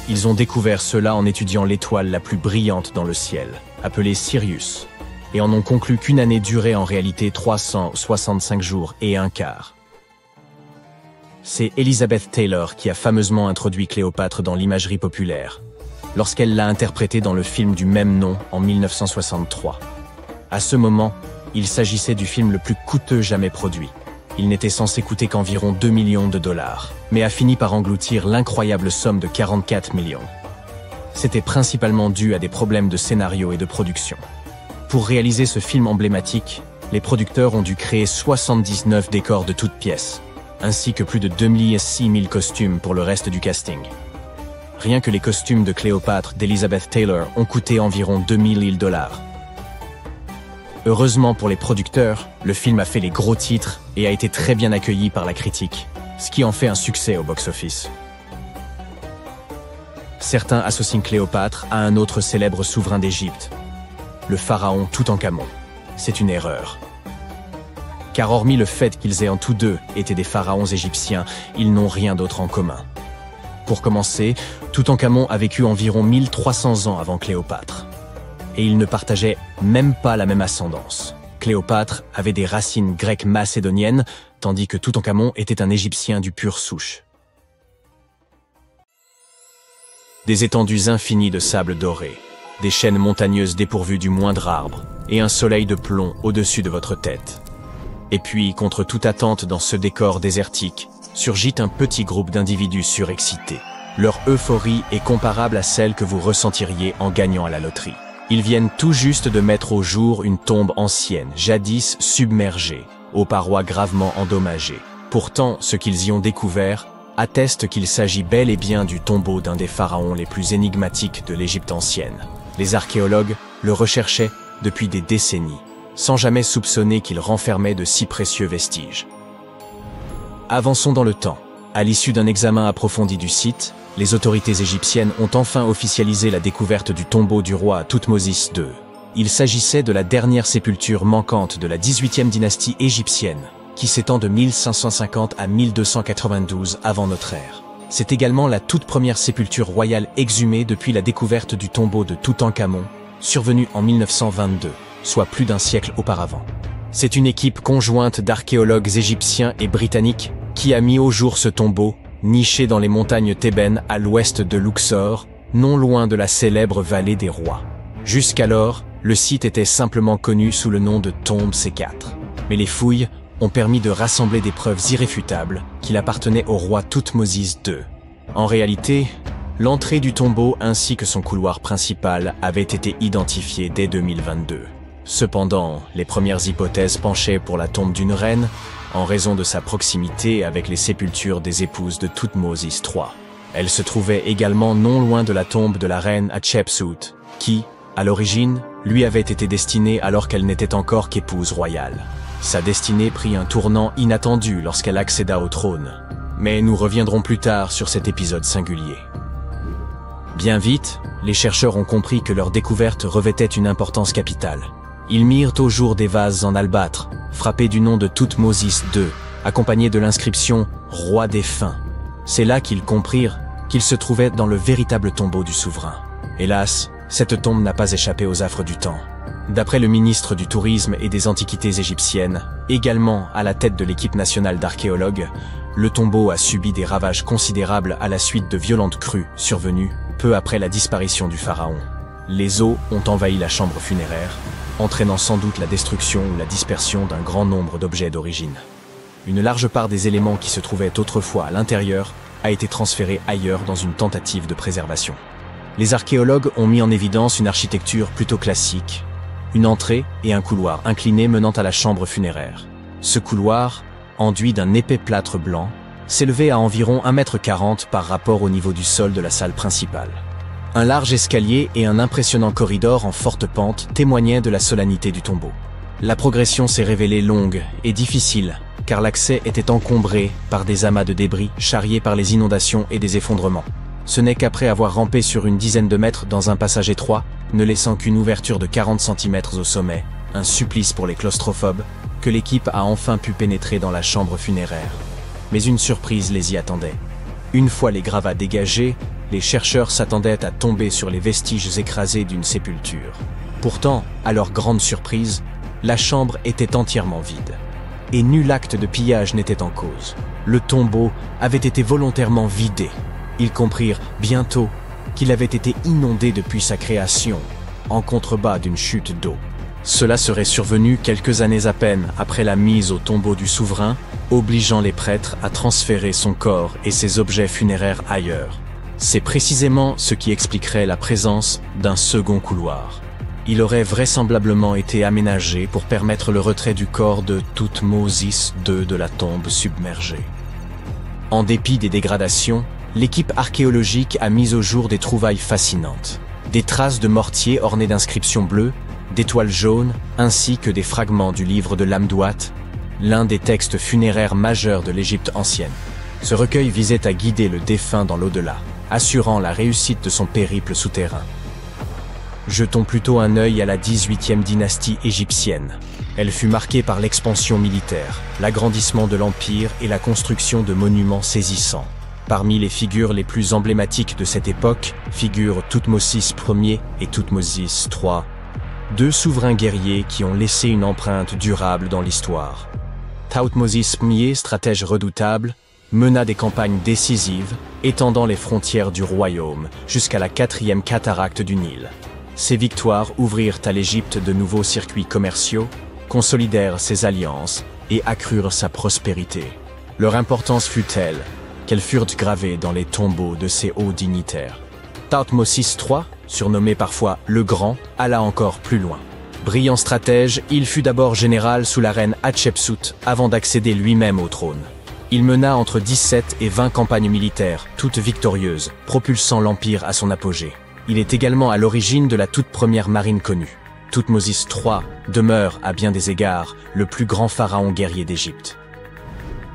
Ils ont découvert cela en étudiant l'étoile la plus brillante dans le ciel, appelée Sirius, et en ont conclu qu'une année durait en réalité 365 jours et un quart. C'est Elizabeth Taylor qui a fameusement introduit Cléopâtre dans l'imagerie populaire, lorsqu'elle l'a interprétée dans le film du même nom en 1963. À ce moment, il s'agissait du film le plus coûteux jamais produit. Il n'était censé coûter qu'environ 2 millions de dollars, mais a fini par engloutir l'incroyable somme de 44 millions. C'était principalement dû à des problèmes de scénario et de production. Pour réaliser ce film emblématique, les producteurs ont dû créer 79 décors de toutes pièces, ainsi que plus de 2006 000 costumes pour le reste du casting. Rien que les costumes de Cléopâtre d'Elizabeth Taylor ont coûté environ 2000 dollars. Heureusement pour les producteurs, le film a fait les gros titres et a été très bien accueilli par la critique, ce qui en fait un succès au box-office. Certains associent Cléopâtre à un autre célèbre souverain d'Égypte, le pharaon Toutankhamon. C'est une erreur. Car hormis le fait qu'ils aient en tous deux été des pharaons égyptiens, ils n'ont rien d'autre en commun. Pour commencer, Toutankhamon a vécu environ 1300 ans avant Cléopâtre. Et ils ne partageaient même pas la même ascendance. Cléopâtre avait des racines grecques macédoniennes, tandis que Toutankhamon était un Égyptien du pur souche. Des étendues infinies de sable doré, des chaînes montagneuses dépourvues du moindre arbre, et un soleil de plomb au-dessus de votre tête. Et puis, contre toute attente dans ce décor désertique, surgit un petit groupe d'individus surexcités. Leur euphorie est comparable à celle que vous ressentiriez en gagnant à la loterie. Ils viennent tout juste de mettre au jour une tombe ancienne, jadis submergée, aux parois gravement endommagées. Pourtant, ce qu'ils y ont découvert atteste qu'il s'agit bel et bien du tombeau d'un des pharaons les plus énigmatiques de l'Égypte ancienne. Les archéologues le recherchaient depuis des décennies, sans jamais soupçonner qu'il renfermait de si précieux vestiges. Avançons dans le temps. À l'issue d'un examen approfondi du site, les autorités égyptiennes ont enfin officialisé la découverte du tombeau du roi Thoutmôsis II. Il s'agissait de la dernière sépulture manquante de la 18e dynastie égyptienne, qui s'étend de 1550 à 1292 avant notre ère. C'est également la toute première sépulture royale exhumée depuis la découverte du tombeau de Toutankhamon, survenue en 1922, soit plus d'un siècle auparavant. C'est une équipe conjointe d'archéologues égyptiens et britanniques qui a mis au jour ce tombeau niché dans les montagnes thébaines à l'ouest de Luxor, non loin de la célèbre vallée des rois. Jusqu'alors, le site était simplement connu sous le nom de tombe C4. Mais les fouilles ont permis de rassembler des preuves irréfutables qu'il appartenait au roi Thoutmôsis II. En réalité, l'entrée du tombeau ainsi que son couloir principal avaient été identifiés dès 2022. Cependant, les premières hypothèses penchaient pour la tombe d'une reine, en raison de sa proximité avec les sépultures des épouses de Thoutmôsis III. Elle se trouvait également non loin de la tombe de la reine Hatshepsut, qui, à l'origine, lui avait été destinée alors qu'elle n'était encore qu'épouse royale. Sa destinée prit un tournant inattendu lorsqu'elle accéda au trône. Mais nous reviendrons plus tard sur cet épisode singulier. Bien vite, les chercheurs ont compris que leur découverte revêtait une importance capitale. Ils mirent au jour des vases en albâtre, frappés du nom de Thoutmôsis II, accompagnés de l'inscription « Roi défunt ». C'est là qu'ils comprirent qu'ils se trouvaient dans le véritable tombeau du souverain. Hélas, cette tombe n'a pas échappé aux affres du temps. D'après le ministre du Tourisme et des Antiquités égyptiennes, également à la tête de l'équipe nationale d'archéologues, le tombeau a subi des ravages considérables à la suite de violentes crues survenues peu après la disparition du pharaon. Les eaux ont envahi la chambre funéraire, entraînant sans doute la destruction ou la dispersion d'un grand nombre d'objets d'origine. Une large part des éléments qui se trouvaient autrefois à l'intérieur a été transférée ailleurs dans une tentative de préservation. Les archéologues ont mis en évidence une architecture plutôt classique, une entrée et un couloir incliné menant à la chambre funéraire. Ce couloir, enduit d'un épais plâtre blanc, s'élevait à environ 1,40 m par rapport au niveau du sol de la salle principale. Un large escalier et un impressionnant corridor en forte pente témoignaient de la solennité du tombeau. La progression s'est révélée longue et difficile, car l'accès était encombré par des amas de débris charriés par les inondations et des effondrements. Ce n'est qu'après avoir rampé sur une dizaine de mètres dans un passage étroit, ne laissant qu'une ouverture de 40 cm au sommet, un supplice pour les claustrophobes, que l'équipe a enfin pu pénétrer dans la chambre funéraire. Mais une surprise les y attendait. Une fois les gravats dégagés, les chercheurs s'attendaient à tomber sur les vestiges écrasés d'une sépulture. Pourtant, à leur grande surprise, la chambre était entièrement vide. Et nul acte de pillage n'était en cause. Le tombeau avait été volontairement vidé. Ils comprirent bientôt qu'il avait été inondé depuis sa création, en contrebas d'une chute d'eau. Cela serait survenu quelques années à peine après la mise au tombeau du souverain, obligeant les prêtres à transférer son corps et ses objets funéraires ailleurs. C'est précisément ce qui expliquerait la présence d'un second couloir. Il aurait vraisemblablement été aménagé pour permettre le retrait du corps de Thoutmôsis II de la tombe submergée. En dépit des dégradations, l'équipe archéologique a mis au jour des trouvailles fascinantes. Des traces de mortier ornées d'inscriptions bleues, d'étoiles jaunes, ainsi que des fragments du livre de l'Amduat, l'un des textes funéraires majeurs de l'Égypte ancienne. Ce recueil visait à guider le défunt dans l'au-delà, assurant la réussite de son périple souterrain. Jetons plutôt un œil à la 18e dynastie égyptienne. Elle fut marquée par l'expansion militaire, l'agrandissement de l'empire et la construction de monuments saisissants. Parmi les figures les plus emblématiques de cette époque figurent Thoutmôsis Ier et Thoutmôsis III, deux souverains guerriers qui ont laissé une empreinte durable dans l'histoire. Thoutmôsis Ier, stratège redoutable, mena des campagnes décisives, étendant les frontières du royaume jusqu'à la 4e cataracte du Nil. Ces victoires ouvrirent à l'Égypte de nouveaux circuits commerciaux, consolidèrent ses alliances et accrurent sa prospérité. Leur importance fut telle qu'elles furent gravées dans les tombeaux de ces hauts dignitaires. Thoutmôsis III, surnommé parfois le Grand, alla encore plus loin. Brillant stratège, il fut d'abord général sous la reine Hatshepsut avant d'accéder lui-même au trône. Il mena entre 17 et 20 campagnes militaires, toutes victorieuses, propulsant l'empire à son apogée. Il est également à l'origine de la toute première marine connue. Thoutmôsis III demeure, à bien des égards, le plus grand pharaon guerrier d'Égypte.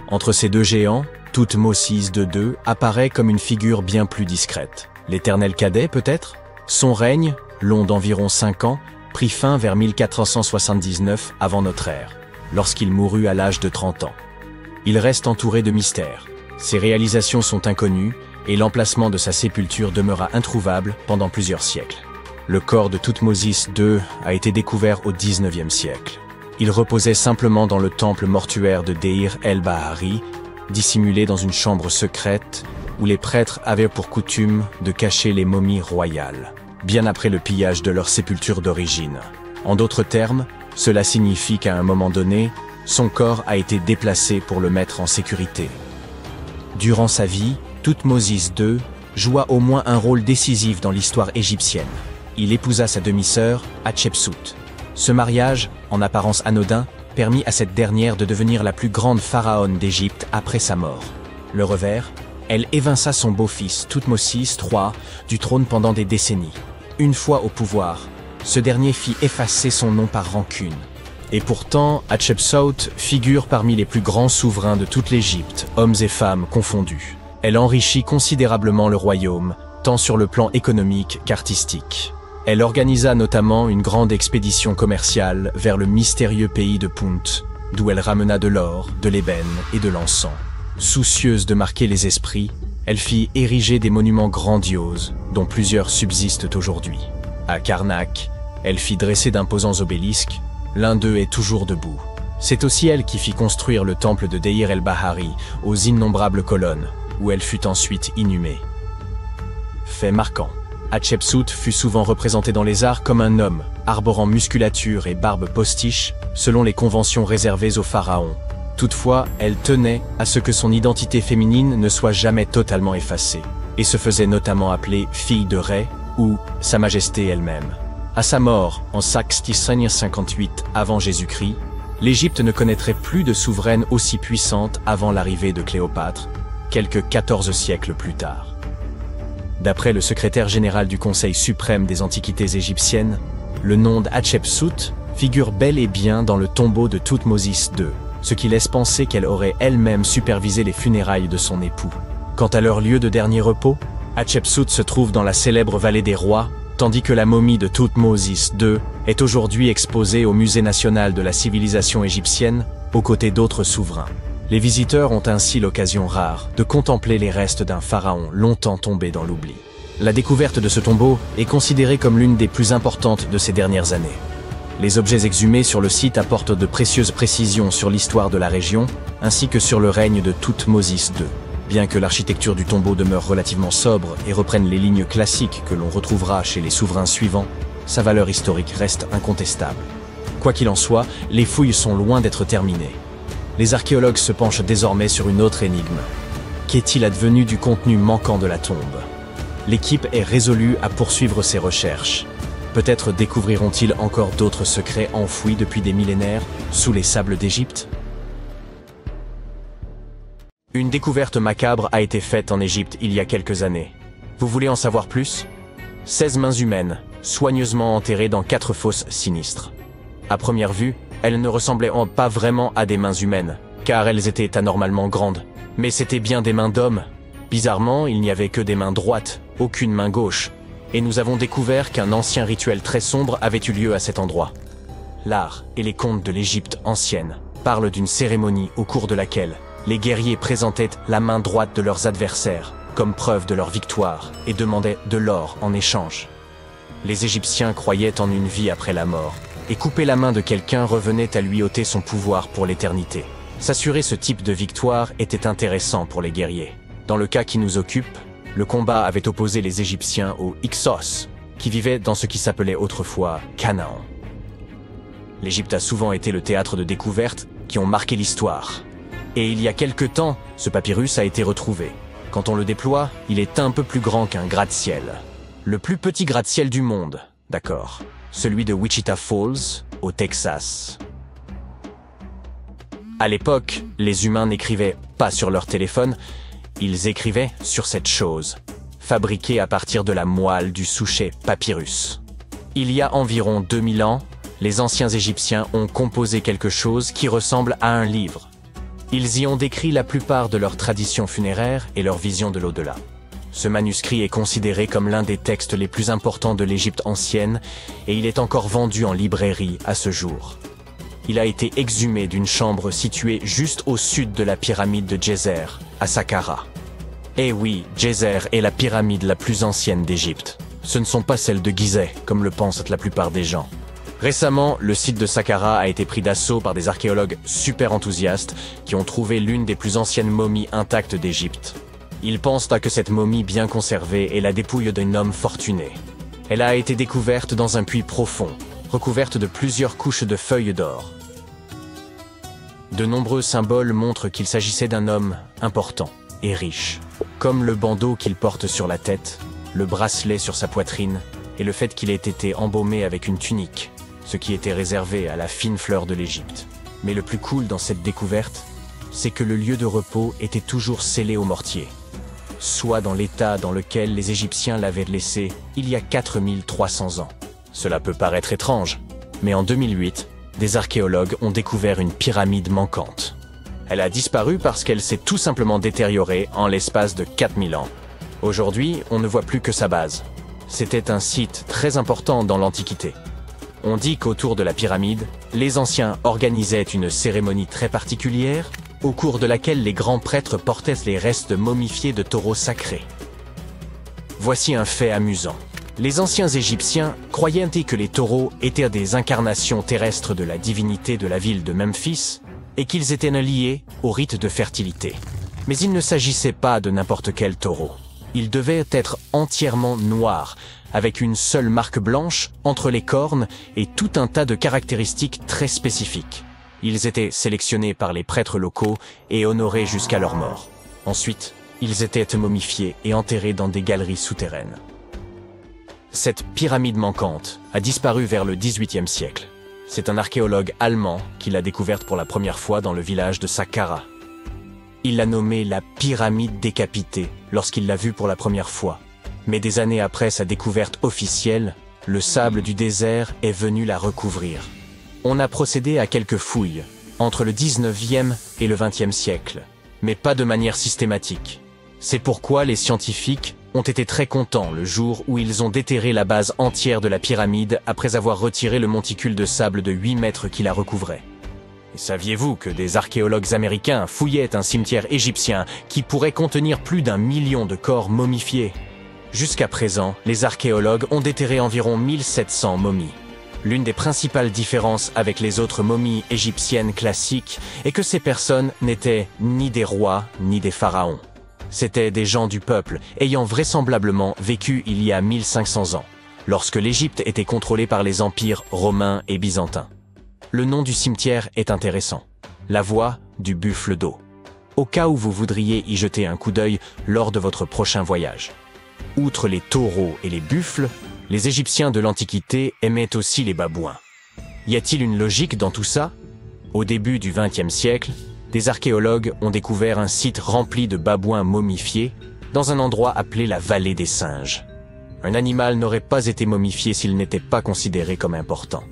Entre ces deux géants, Thoutmôsis II apparaît comme une figure bien plus discrète. L'éternel cadet, peut-être? Son règne, long d'environ 5 ans, prit fin vers 1479 avant notre ère, lorsqu'il mourut à l'âge de 30 ans. Il reste entouré de mystères. Ses réalisations sont inconnues et l'emplacement de sa sépulture demeura introuvable pendant plusieurs siècles. Le corps de Thoutmôsis II a été découvert au XIXe siècle. Il reposait simplement dans le temple mortuaire de Deir el-Bahari, dissimulée dans une chambre secrète où les prêtres avaient pour coutume de cacher les momies royales, bien après le pillage de leur sépulture d'origine. En d'autres termes, cela signifie qu'à un moment donné, son corps a été déplacé pour le mettre en sécurité. Durant sa vie, Thoutmôsis II joua au moins un rôle décisif dans l'histoire égyptienne. Il épousa sa demi-sœur, Hatshepsut. Ce mariage, en apparence anodin, permit à cette dernière de devenir la plus grande pharaone d'Égypte après sa mort. Le revers, elle évinça son beau-fils, Thoutmôsis III, du trône pendant des décennies. Une fois au pouvoir, ce dernier fit effacer son nom par rancune. Et pourtant, Hatshepsut figure parmi les plus grands souverains de toute l'Égypte, hommes et femmes confondus. Elle enrichit considérablement le royaume, tant sur le plan économique qu'artistique. Elle organisa notamment une grande expédition commerciale vers le mystérieux pays de Punt, d'où elle ramena de l'or, de l'ébène et de l'encens. Soucieuse de marquer les esprits, elle fit ériger des monuments grandioses, dont plusieurs subsistent aujourd'hui. À Karnak, elle fit dresser d'imposants obélisques, l'un d'eux est toujours debout. C'est aussi elle qui fit construire le temple de Deir el-Bahari, aux innombrables colonnes, où elle fut ensuite inhumée. Fait marquant. Hatshepsut fut souvent représentée dans les arts comme un homme, arborant musculature et barbe postiche, selon les conventions réservées aux pharaons. Toutefois, elle tenait à ce que son identité féminine ne soit jamais totalement effacée, et se faisait notamment appeler fille de Ré ou Sa Majesté elle-même. À sa mort, en 658 avant Jésus-Christ, l'Égypte ne connaîtrait plus de souveraine aussi puissante avant l'arrivée de Cléopâtre, quelques 14 siècles plus tard. D'après le secrétaire général du Conseil suprême des antiquités égyptiennes, le nom d'Hatshepsut figure bel et bien dans le tombeau de Thoutmôsis II, ce qui laisse penser qu'elle aurait elle-même supervisé les funérailles de son époux. Quant à leur lieu de dernier repos, Hatshepsut se trouve dans la célèbre vallée des rois, tandis que la momie de Thoutmôsis II est aujourd'hui exposée au Musée national de la civilisation égyptienne, aux côtés d'autres souverains. Les visiteurs ont ainsi l'occasion rare de contempler les restes d'un pharaon longtemps tombé dans l'oubli. La découverte de ce tombeau est considérée comme l'une des plus importantes de ces dernières années. Les objets exhumés sur le site apportent de précieuses précisions sur l'histoire de la région, ainsi que sur le règne de Thoutmôsis II. Bien que l'architecture du tombeau demeure relativement sobre et reprenne les lignes classiques que l'on retrouvera chez les souverains suivants, sa valeur historique reste incontestable. Quoi qu'il en soit, les fouilles sont loin d'être terminées. Les archéologues se penchent désormais sur une autre énigme. Qu'est-il advenu du contenu manquant de la tombe? L'équipe est résolue à poursuivre ses recherches. Peut-être découvriront-ils encore d'autres secrets enfouis depuis des millénaires sous les sables d'Égypte? Une découverte macabre a été faite en Égypte il y a quelques années. Vous voulez en savoir plus? 16 mains humaines, soigneusement enterrées dans 4 fosses sinistres. À première vue, elles ne ressemblaient pas vraiment à des mains humaines, car elles étaient anormalement grandes. Mais c'étaient bien des mains d'hommes. Bizarrement, il n'y avait que des mains droites, aucune main gauche. Et nous avons découvert qu'un ancien rituel très sombre avait eu lieu à cet endroit. L'art et les contes de l'Égypte ancienne parlent d'une cérémonie au cours de laquelle les guerriers présentaient la main droite de leurs adversaires comme preuve de leur victoire et demandaient de l'or en échange. Les Égyptiens croyaient en une vie après la mort, et couper la main de quelqu'un revenait à lui ôter son pouvoir pour l'éternité. S'assurer ce type de victoire était intéressant pour les guerriers. Dans le cas qui nous occupe, le combat avait opposé les Égyptiens aux Hyksos, qui vivaient dans ce qui s'appelait autrefois Canaan. L'Égypte a souvent été le théâtre de découvertes qui ont marqué l'histoire. Et il y a quelque temps, ce papyrus a été retrouvé. Quand on le déploie, il est un peu plus grand qu'un gratte-ciel. Le plus petit gratte-ciel du monde, d'accord. Celui de Wichita Falls, au Texas. À l'époque, les humains n'écrivaient pas sur leur téléphone, ils écrivaient sur cette chose, fabriquée à partir de la moelle du souchet papyrus. Il y a environ 2000 ans, les anciens Égyptiens ont composé quelque chose qui ressemble à un livre. Ils y ont décrit la plupart de leurs traditions funéraires et leur vision de l'au-delà. Ce manuscrit est considéré comme l'un des textes les plus importants de l'Égypte ancienne et il est encore vendu en librairie à ce jour. Il a été exhumé d'une chambre située juste au sud de la pyramide de Djéser, à Saqqara. Eh oui, Djéser est la pyramide la plus ancienne d'Égypte. Ce ne sont pas celles de Gizeh, comme le pensent la plupart des gens. Récemment, le site de Saqqara a été pris d'assaut par des archéologues super enthousiastes qui ont trouvé l'une des plus anciennes momies intactes d'Égypte. Ils pensent que cette momie bien conservée est la dépouille d'un homme fortuné. Elle a été découverte dans un puits profond, recouverte de plusieurs couches de feuilles d'or. De nombreux symboles montrent qu'il s'agissait d'un homme important et riche, comme le bandeau qu'il porte sur la tête, le bracelet sur sa poitrine et le fait qu'il ait été embaumé avec une tunique, ce qui était réservé à la fine fleur de l'Égypte. Mais le plus cool dans cette découverte, c'est que le lieu de repos était toujours scellé au mortier, soit dans l'état dans lequel les Égyptiens l'avaient laissé il y a 4300 ans. Cela peut paraître étrange, mais en 2008, des archéologues ont découvert une pyramide manquante. Elle a disparu parce qu'elle s'est tout simplement détériorée en l'espace de 4000 ans. Aujourd'hui, on ne voit plus que sa base. C'était un site très important dans l'Antiquité. On dit qu'autour de la pyramide, les anciens organisaient une cérémonie très particulière, au cours de laquelle les grands prêtres portaient les restes momifiés de taureaux sacrés. Voici un fait amusant. Les anciens Égyptiens croyaient que les taureaux étaient des incarnations terrestres de la divinité de la ville de Memphis et qu'ils étaient liés au rite de fertilité. Mais il ne s'agissait pas de n'importe quel taureau. Ils devaient être entièrement noirs, avec une seule marque blanche entre les cornes et tout un tas de caractéristiques très spécifiques. Ils étaient sélectionnés par les prêtres locaux et honorés jusqu'à leur mort. Ensuite, ils étaient momifiés et enterrés dans des galeries souterraines. Cette pyramide manquante a disparu vers le XVIIIe siècle. C'est un archéologue allemand qui l'a découverte pour la première fois dans le village de Saqqara. Il l'a nommée la pyramide décapitée lorsqu'il l'a vue pour la première fois. Mais des années après sa découverte officielle, le sable du désert est venu la recouvrir. On a procédé à quelques fouilles, entre le 19e et le 20e siècle, mais pas de manière systématique. C'est pourquoi les scientifiques ont été très contents le jour où ils ont déterré la base entière de la pyramide après avoir retiré le monticule de sable de 8 mètres qui la recouvrait. Et saviez-vous que des archéologues américains fouillaient un cimetière égyptien qui pourrait contenir plus d'1 million de corps momifiés? Jusqu'à présent, les archéologues ont déterré environ 1700 momies. L'une des principales différences avec les autres momies égyptiennes classiques est que ces personnes n'étaient ni des rois ni des pharaons. C'étaient des gens du peuple ayant vraisemblablement vécu il y a 1500 ans, lorsque l'Égypte était contrôlée par les empires romains et byzantins. Le nom du cimetière est intéressant, la voie du buffle d'eau, au cas où vous voudriez y jeter un coup d'œil lors de votre prochain voyage. Outre les taureaux et les buffles, les Égyptiens de l'Antiquité aimaient aussi les babouins. Y a-t-il une logique dans tout ça? Au début du XXe siècle, des archéologues ont découvert un site rempli de babouins momifiés dans un endroit appelé la vallée des singes. Un animal n'aurait pas été momifié s'il n'était pas considéré comme important.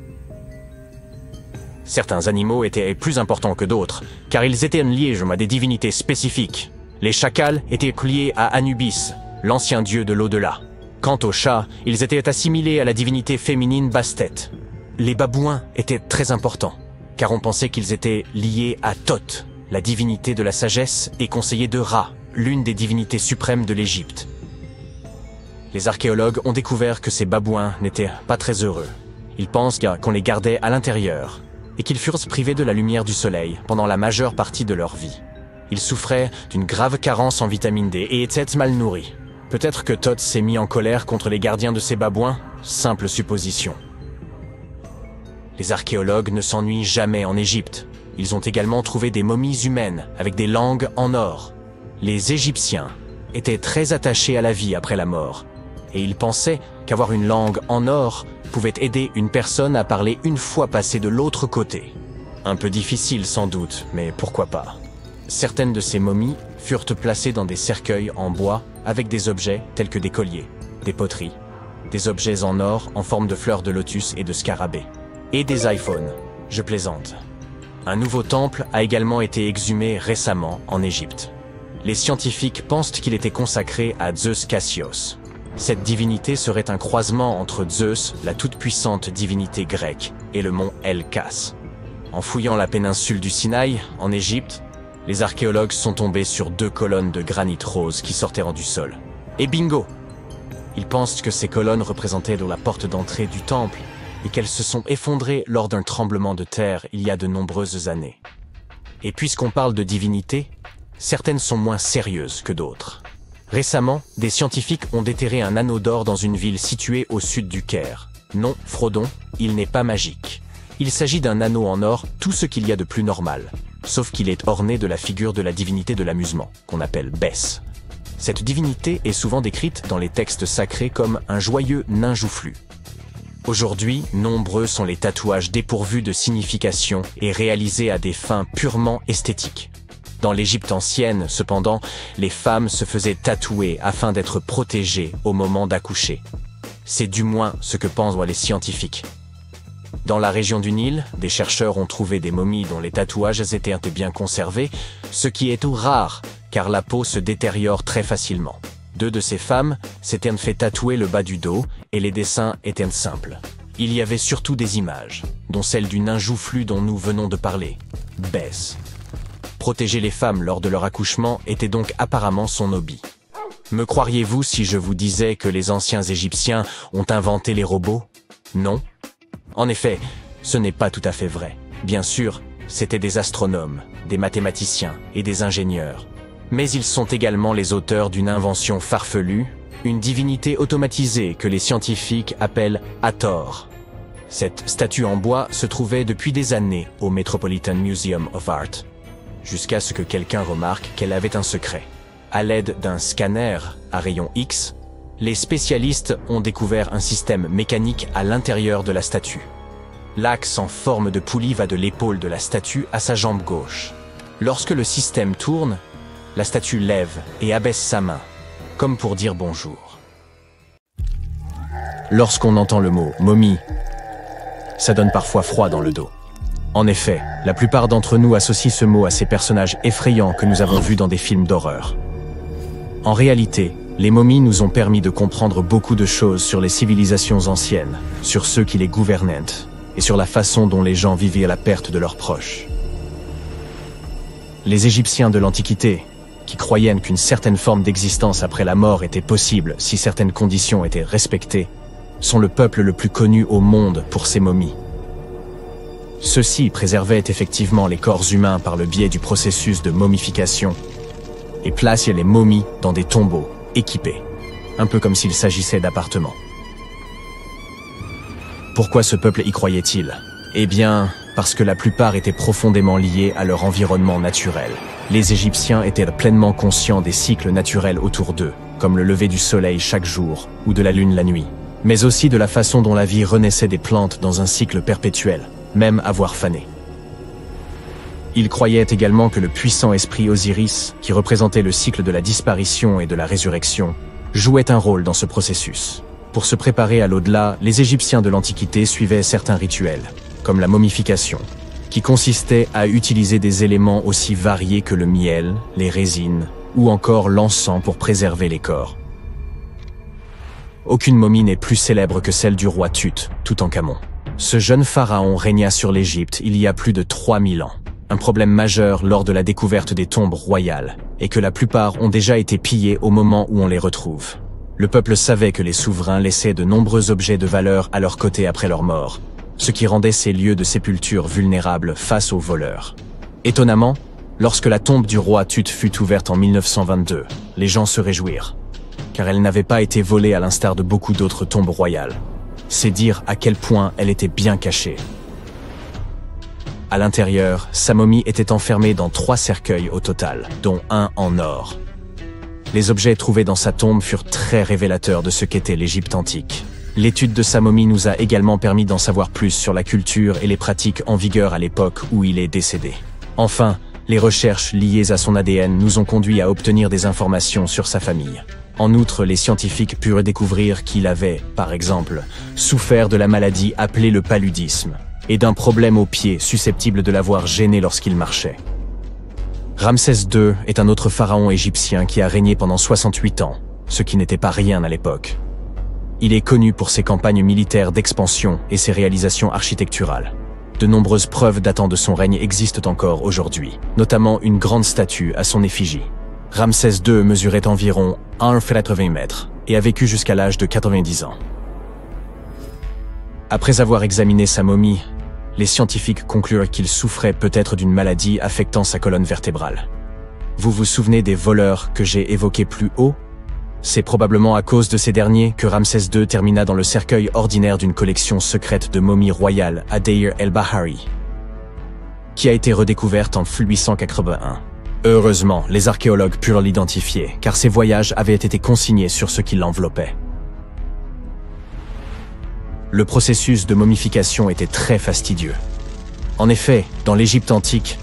Certains animaux étaient plus importants que d'autres, car ils étaient liés à des divinités spécifiques. Les chacals étaient liés à Anubis, l'ancien dieu de l'au-delà. Quant aux chats, ils étaient assimilés à la divinité féminine Bastet. Les babouins étaient très importants, car on pensait qu'ils étaient liés à Thoth, la divinité de la sagesse et conseiller de Ra, l'une des divinités suprêmes de l'Égypte. Les archéologues ont découvert que ces babouins n'étaient pas très heureux. Ils pensent qu'on les gardait à l'intérieur et qu'ils furent privés de la lumière du soleil pendant la majeure partie de leur vie. Ils souffraient d'une grave carence en vitamine D et étaient mal nourris. Peut-être que Thoth s'est mis en colère contre les gardiens de ces babouins, simple supposition. Les archéologues ne s'ennuient jamais en Égypte. Ils ont également trouvé des momies humaines avec des langues en or. Les Égyptiens étaient très attachés à la vie après la mort, et ils pensaient qu'avoir une langue en or pouvait aider une personne à parler une fois passée de l'autre côté. Un peu difficile sans doute, mais pourquoi pas. Certaines de ces momies furent placées dans des cercueils en bois avec des objets tels que des colliers, des poteries, des objets en or en forme de fleurs de lotus et de scarabées, et des iPhones. Je plaisante. Un nouveau temple a également été exhumé récemment en Égypte. Les scientifiques pensent qu'il était consacré à Zeus Cassios. Cette divinité serait un croisement entre Zeus, la toute-puissante divinité grecque, et le mont El-Kas. En fouillant la péninsule du Sinaï, en Égypte, les archéologues sont tombés sur 2 colonnes de granit rose qui sortaient du sol. Et bingo! Ils pensent que ces colonnes représentaient la porte d'entrée du temple, et qu'elles se sont effondrées lors d'un tremblement de terre il y a de nombreuses années. Et puisqu'on parle de divinités, certaines sont moins sérieuses que d'autres. Récemment, des scientifiques ont déterré un anneau d'or dans une ville située au sud du Caire. Non, Frodon, il n'est pas magique. Il s'agit d'un anneau en or, tout ce qu'il y a de plus normal, sauf qu'il est orné de la figure de la divinité de l'amusement, qu'on appelle Bess. Cette divinité est souvent décrite dans les textes sacrés comme un joyeux nain joufflu. Aujourd'hui, nombreux sont les tatouages dépourvus de signification et réalisés à des fins purement esthétiques. Dans l'Égypte ancienne, cependant, les femmes se faisaient tatouer afin d'être protégées au moment d'accoucher. C'est du moins ce que pensent les scientifiques. Dans la région du Nil, des chercheurs ont trouvé des momies dont les tatouages étaient bien conservés, ce qui est tout rare, car la peau se détériore très facilement. 2 de ces femmes s'étaient fait tatouer le bas du dos et les dessins étaient simples. Il y avait surtout des images, dont celle du nain joufflu dont nous venons de parler, Bess. Protéger les femmes lors de leur accouchement était donc apparemment son hobby. Me croiriez-vous si je vous disais que les anciens Égyptiens ont inventé les robots? Non. En effet, ce n'est pas tout à fait vrai. Bien sûr, c'étaient des astronomes, des mathématiciens et des ingénieurs. Mais ils sont également les auteurs d'une invention farfelue, une divinité automatisée que les scientifiques appellent Hathor. Cette statue en bois se trouvait depuis des années au Metropolitan Museum of Art, jusqu'à ce que quelqu'un remarque qu'elle avait un secret. À l'aide d'un scanner à rayon X, les spécialistes ont découvert un système mécanique à l'intérieur de la statue. L'axe en forme de poulie va de l'épaule de la statue à sa jambe gauche. Lorsque le système tourne, la statue lève et abaisse sa main, comme pour dire bonjour. Lorsqu'on entend le mot « momie », ça donne parfois froid dans le dos. En effet, la plupart d'entre nous associent ce mot à ces personnages effrayants que nous avons vus dans des films d'horreur. En réalité, les momies nous ont permis de comprendre beaucoup de choses sur les civilisations anciennes, sur ceux qui les gouvernaient, et sur la façon dont les gens vivaient à la perte de leurs proches. Les Égyptiens de l'Antiquité, qui croyaient qu'une certaine forme d'existence après la mort était possible si certaines conditions étaient respectées, sont le peuple le plus connu au monde pour ses momies. Ceux-ci préservaient effectivement les corps humains par le biais du processus de momification et plaçaient les momies dans des tombeaux équipés, un peu comme s'il s'agissait d'appartements. Pourquoi ce peuple y croyait-il? Eh bien, parce que la plupart étaient profondément liés à leur environnement naturel. Les Égyptiens étaient pleinement conscients des cycles naturels autour d'eux, comme le lever du soleil chaque jour ou de la lune la nuit, mais aussi de la façon dont la vie renaissait des plantes dans un cycle perpétuel, même à voir faner. Ils croyaient également que le puissant esprit Osiris, qui représentait le cycle de la disparition et de la résurrection, jouait un rôle dans ce processus. Pour se préparer à l'au-delà, les Égyptiens de l'Antiquité suivaient certains rituels, comme la momification, qui consistait à utiliser des éléments aussi variés que le miel, les résines ou encore l'encens pour préserver les corps. Aucune momie n'est plus célèbre que celle du roi Tut, Toutankhamon. Ce jeune pharaon régna sur l'Égypte il y a plus de 3000 ans. Un problème majeur lors de la découverte des tombes royales est que la plupart ont déjà été pillées au moment où on les retrouve. Le peuple savait que les souverains laissaient de nombreux objets de valeur à leur côté après leur mort, ce qui rendait ces lieux de sépulture vulnérables face aux voleurs. Étonnamment, lorsque la tombe du roi Tut fut ouverte en 1922, les gens se réjouirent, car elle n'avait pas été volée à l'instar de beaucoup d'autres tombes royales. C'est dire à quel point elle était bien cachée. À l'intérieur, sa momie était enfermée dans 3 cercueils au total, dont un en or. Les objets trouvés dans sa tombe furent très révélateurs de ce qu'était l'Égypte antique. L'étude de sa momie nous a également permis d'en savoir plus sur la culture et les pratiques en vigueur à l'époque où il est décédé. Enfin, les recherches liées à son ADN nous ont conduit à obtenir des informations sur sa famille. En outre, les scientifiques purent découvrir qu'il avait, par exemple, souffert de la maladie appelée le paludisme et d'un problème au pied susceptible de l'avoir gêné lorsqu'il marchait. Ramsès II est un autre pharaon égyptien qui a régné pendant 68 ans, ce qui n'était pas rien à l'époque. Il est connu pour ses campagnes militaires d'expansion et ses réalisations architecturales. De nombreuses preuves datant de son règne existent encore aujourd'hui, notamment une grande statue à son effigie. Ramsès II mesurait environ 1,80 m et a vécu jusqu'à l'âge de 90 ans. Après avoir examiné sa momie, les scientifiques conclurent qu'il souffrait peut-être d'une maladie affectant sa colonne vertébrale. Vous vous souvenez des voleurs que j'ai évoqués plus haut? C'est probablement à cause de ces derniers que Ramsès II termina dans le cercueil ordinaire d'une collection secrète de momies royales à Deir el-Bahari, qui a été redécouverte en 1881. Heureusement, les archéologues purent l'identifier, car ses voyages avaient été consignés sur ce qui l'enveloppait. Le processus de momification était très fastidieux. En effet, dans l'Égypte antique,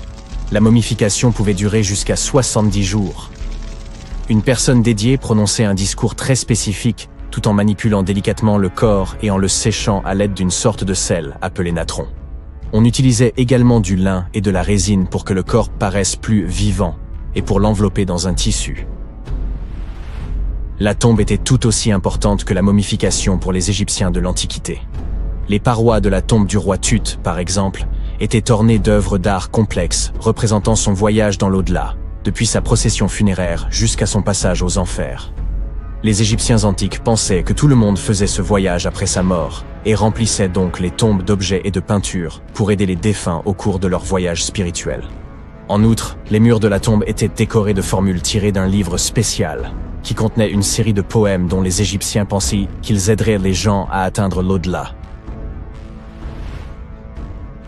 la momification pouvait durer jusqu'à 70 jours. Une personne dédiée prononçait un discours très spécifique, tout en manipulant délicatement le corps et en le séchant à l'aide d'une sorte de sel appelé natron. On utilisait également du lin et de la résine pour que le corps paraisse plus vivant et pour l'envelopper dans un tissu. La tombe était tout aussi importante que la momification pour les Égyptiens de l'Antiquité. Les parois de la tombe du roi Tut, par exemple, étaient ornées d'œuvres d'art complexes représentant son voyage dans l'au-delà, depuis sa procession funéraire jusqu'à son passage aux enfers. Les Égyptiens antiques pensaient que tout le monde faisait ce voyage après sa mort et remplissaient donc les tombes d'objets et de peintures pour aider les défunts au cours de leur voyage spirituel. En outre, les murs de la tombe étaient décorés de formules tirées d'un livre spécial qui contenait une série de poèmes dont les Égyptiens pensaient qu'ils aideraient les gens à atteindre l'au-delà.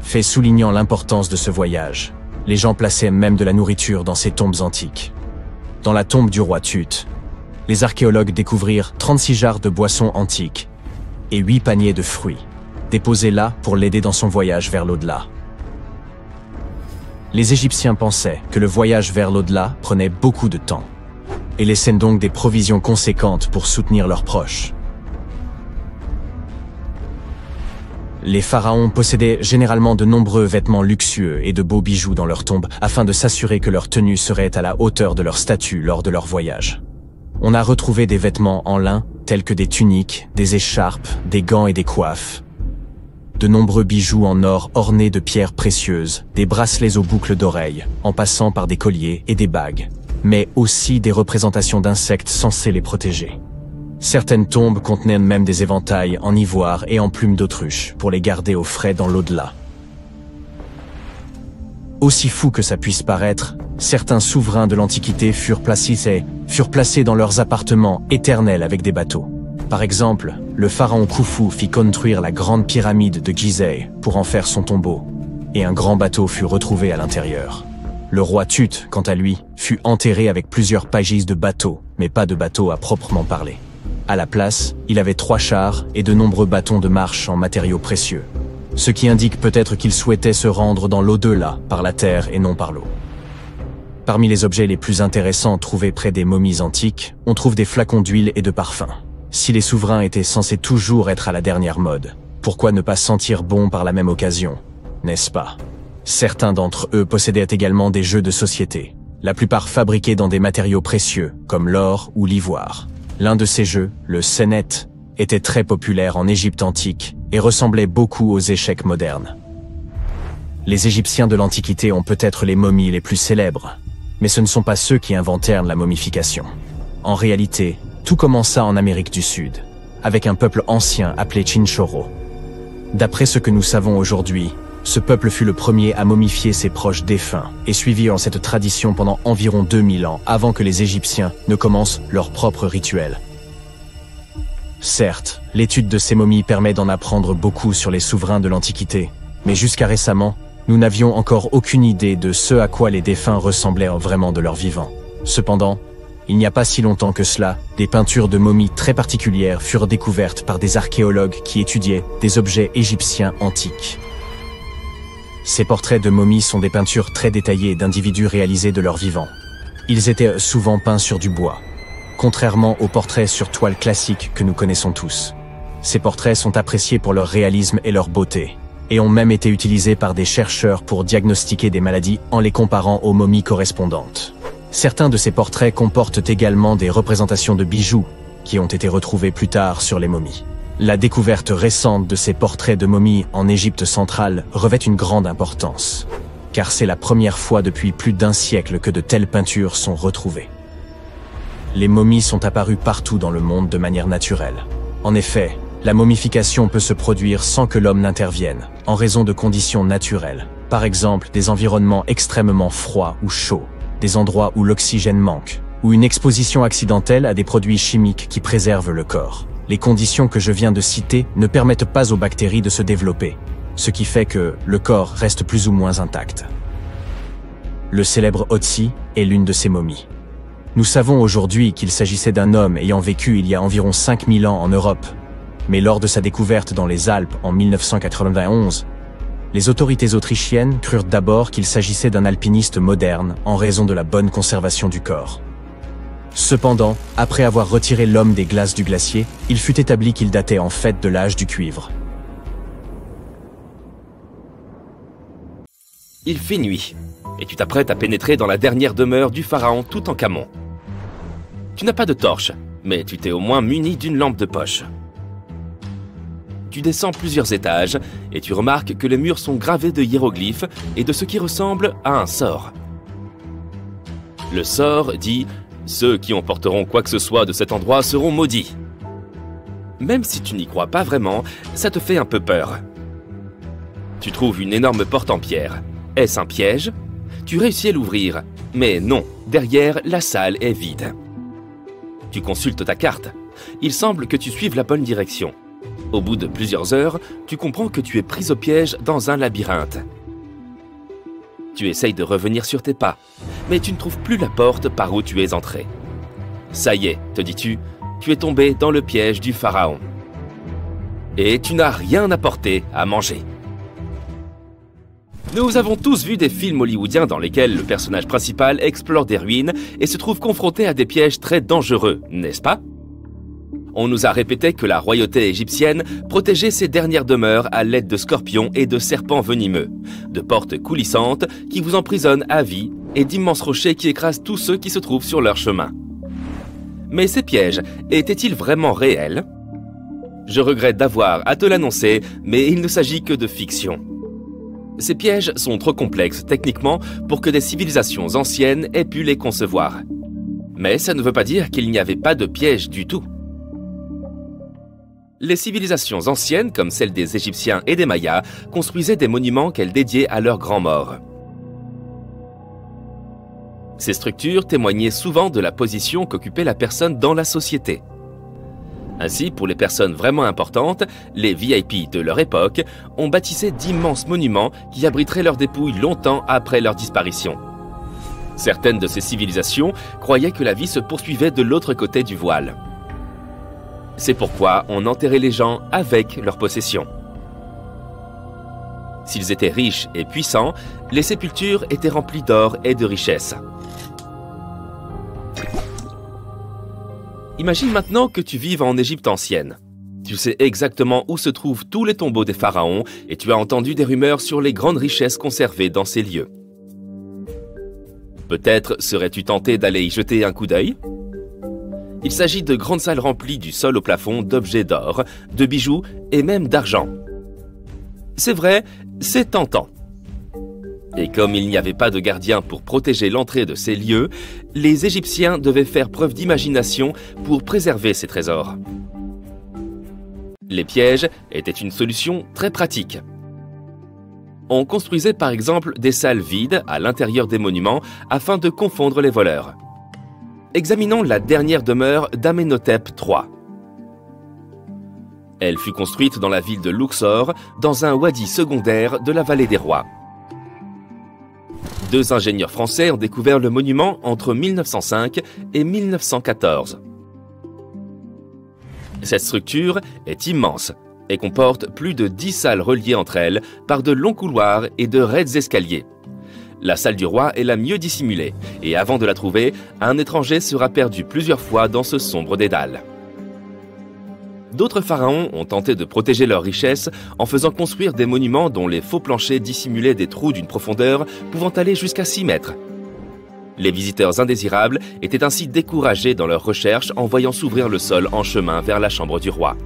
Fait soulignant l'importance de ce voyage, les gens plaçaient même de la nourriture dans ces tombes antiques. Dans la tombe du roi Tut, les archéologues découvrirent 36 jarres de boissons antiques et 8 paniers de fruits, déposés là pour l'aider dans son voyage vers l'au-delà. Les Égyptiens pensaient que le voyage vers l'au-delà prenait beaucoup de temps et laissaient donc des provisions conséquentes pour soutenir leurs proches. Les pharaons possédaient généralement de nombreux vêtements luxueux et de beaux bijoux dans leurs tombes afin de s'assurer que leur tenue serait à la hauteur de leur statut lors de leur voyage. On a retrouvé des vêtements en lin tels que des tuniques, des écharpes, des gants et des coiffes. De nombreux bijoux en or ornés de pierres précieuses, des bracelets aux boucles d'oreilles, en passant par des colliers et des bagues, mais aussi des représentations d'insectes censés les protéger. Certaines tombes contenaient même des éventails en ivoire et en plumes d'autruche pour les garder au frais dans l'au-delà. Aussi fou que ça puisse paraître, certains souverains de l'Antiquité furent placés dans leurs appartements éternels avec des bateaux. Par exemple, le pharaon Khufu fit construire la grande pyramide de Gizeh pour en faire son tombeau, et un grand bateau fut retrouvé à l'intérieur. Le roi Tut, quant à lui, fut enterré avec plusieurs pages de bateaux, mais pas de bateau à proprement parler. À la place, il avait 3 chars et de nombreux bâtons de marche en matériaux précieux, ce qui indique peut-être qu'il souhaitait se rendre dans l'au-delà par la terre et non par l'eau. Parmi les objets les plus intéressants trouvés près des momies antiques, on trouve des flacons d'huile et de parfums. Si les souverains étaient censés toujours être à la dernière mode, pourquoi ne pas sentir bon par la même occasion, n'est-ce pas? Certains d'entre eux possédaient également des jeux de société, la plupart fabriqués dans des matériaux précieux, comme l'or ou l'ivoire. L'un de ces jeux, le Senet, était très populaire en Égypte antique et ressemblait beaucoup aux échecs modernes. Les Égyptiens de l'Antiquité ont peut-être les momies les plus célèbres, mais ce ne sont pas ceux qui inventèrent la momification. En réalité, tout commença en Amérique du Sud, avec un peuple ancien appelé Chinchorro. D'après ce que nous savons aujourd'hui, ce peuple fut le premier à momifier ses proches défunts et suivirent cette tradition pendant environ 2000 ans avant que les Égyptiens ne commencent leur propre rituel. Certes, l'étude de ces momies permet d'en apprendre beaucoup sur les souverains de l'Antiquité, mais jusqu'à récemment, nous n'avions encore aucune idée de ce à quoi les défunts ressemblaient vraiment de leur vivant. Cependant, il n'y a pas si longtemps que cela, des peintures de momies très particulières furent découvertes par des archéologues qui étudiaient des objets égyptiens antiques. Ces portraits de momies sont des peintures très détaillées d'individus réalisés de leur vivant. Ils étaient souvent peints sur du bois, contrairement aux portraits sur toile classiques que nous connaissons tous. Ces portraits sont appréciés pour leur réalisme et leur beauté, et ont même été utilisés par des chercheurs pour diagnostiquer des maladies en les comparant aux momies correspondantes. Certains de ces portraits comportent également des représentations de bijoux qui ont été retrouvés plus tard sur les momies. La découverte récente de ces portraits de momies en Égypte centrale revêt une grande importance, car c'est la première fois depuis plus d'1 siècle que de telles peintures sont retrouvées. Les momies sont apparues partout dans le monde de manière naturelle. En effet, La momification peut se produire sans que l'homme n'intervienne, en raison de conditions naturelles. Par exemple, des environnements extrêmement froids ou chauds, des endroits où l'oxygène manque, ou une exposition accidentelle à des produits chimiques qui préservent le corps. Les conditions que je viens de citer ne permettent pas aux bactéries de se développer, ce qui fait que le corps reste plus ou moins intact. Le célèbre Otzi est l'une de ces momies. Nous savons aujourd'hui qu'il s'agissait d'un homme ayant vécu il y a environ 5000 ans en Europe, mais lors de sa découverte dans les Alpes en 1991, les autorités autrichiennes crurent d'abord qu'il s'agissait d'un alpiniste moderne en raison de la bonne conservation du corps. Cependant, après avoir retiré l'homme des glaces du glacier, il fut établi qu'il datait en fait de l'âge du cuivre. Il fait nuit, et tu t'apprêtes à pénétrer dans la dernière demeure du pharaon Toutankhamon. Tu n'as pas de torche, mais tu t'es au moins muni d'une lampe de poche. Tu descends plusieurs étages et tu remarques que les murs sont gravés de hiéroglyphes et de ce qui ressemble à un sort. Le sort dit « Ceux qui emporteront quoi que ce soit de cet endroit seront maudits ». Même si tu n'y crois pas vraiment, ça te fait un peu peur. Tu trouves une énorme porte en pierre. Est-ce un piège? Tu réussis à l'ouvrir, mais non, derrière, la salle est vide. Tu consultes ta carte. Il semble que tu suives la bonne direction. Au bout de plusieurs heures, tu comprends que tu es pris au piège dans un labyrinthe. Tu essayes de revenir sur tes pas, mais tu ne trouves plus la porte par où tu es entré. Ça y est, te dis-tu, tu es tombé dans le piège du pharaon. Et tu n'as rien apporté à manger. Nous avons tous vu des films hollywoodiens dans lesquels le personnage principal explore des ruines et se trouve confronté à des pièges très dangereux, n'est-ce pas? On nous a répété que la royauté égyptienne protégeait ses dernières demeures à l'aide de scorpions et de serpents venimeux, de portes coulissantes qui vous emprisonnent à vie et d'immenses rochers qui écrasent tous ceux qui se trouvent sur leur chemin. Mais ces pièges étaient-ils vraiment réels? Je regrette d'avoir à te l'annoncer, mais il ne s'agit que de fiction. Ces pièges sont trop complexes techniquement pour que des civilisations anciennes aient pu les concevoir. Mais ça ne veut pas dire qu'il n'y avait pas de pièges du tout. Les civilisations anciennes, comme celles des Égyptiens et des Mayas, construisaient des monuments qu'elles dédiaient à leurs grands morts. Ces structures témoignaient souvent de la position qu'occupait la personne dans la société. Ainsi, pour les personnes vraiment importantes, les VIP de leur époque, on bâtissait d'immenses monuments qui abriteraient leurs dépouilles longtemps après leur disparition. Certaines de ces civilisations croyaient que la vie se poursuivait de l'autre côté du voile. C'est pourquoi on enterrait les gens avec leurs possessions. S'ils étaient riches et puissants, les sépultures étaient remplies d'or et de richesses. Imagine maintenant que tu vives en Égypte ancienne. Tu sais exactement où se trouvent tous les tombeaux des pharaons et tu as entendu des rumeurs sur les grandes richesses conservées dans ces lieux. Peut-être serais-tu tenté d'aller y jeter un coup d'œil? Il s'agit de grandes salles remplies du sol au plafond d'objets d'or, de bijoux et même d'argent. C'est vrai, c'est tentant. Et comme il n'y avait pas de gardien pour protéger l'entrée de ces lieux, les Égyptiens devaient faire preuve d'imagination pour préserver ces trésors. Les pièges étaient une solution très pratique. On construisait par exemple des salles vides à l'intérieur des monuments afin de confondre les voleurs. Examinons la dernière demeure d'Amenhotep III. Elle fut construite dans la ville de Luxor, dans un wadi secondaire de la vallée des rois. Deux ingénieurs français ont découvert le monument entre 1905 et 1914. Cette structure est immense et comporte plus de 10 salles reliées entre elles par de longs couloirs et de raides escaliers. La salle du roi est la mieux dissimulée, et avant de la trouver, un étranger sera perdu plusieurs fois dans ce sombre dédale. D'autres pharaons ont tenté de protéger leurs richesses en faisant construire des monuments dont les faux planchers dissimulaient des trous d'une profondeur pouvant aller jusqu'à 6 mètres. Les visiteurs indésirables étaient ainsi découragés dans leurs recherches en voyant s'ouvrir le sol en chemin vers la chambre du roi.